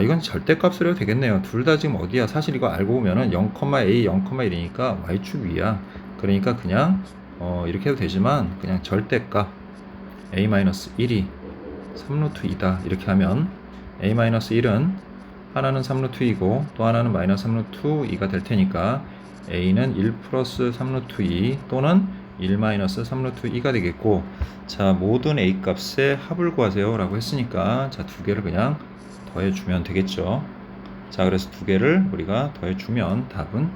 이건 절대값으로 해도 되겠네요. 둘 다 지금 어디야? 사실 이거 알고 보면은 0,a, 0,1이니까 y축 위야. 그러니까 그냥 이렇게 해도 되지만 그냥 절대값 a-1이 3루트 2다 이렇게 하면 a-1은 하나는 3루트 2고 또 하나는 마이너스 3루트 2가 될 테니까 a는 1 플러스 3루트 2 또는 1 마이너스 3루트 2가 되겠고, 자 모든 a 값의 합을 구하세요 라고 했으니까 자 두 개를 그냥 더해주면 되겠죠. 자 그래서 두 개를 우리가 더해주면 답은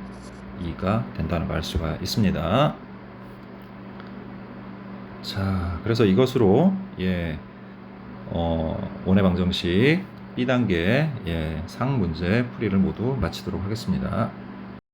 2가 된다는 걸 알 수가 있습니다. 자 그래서 이것으로 원의 방정식 B단계 상 문제 풀이를 모두 마치도록 하겠습니다.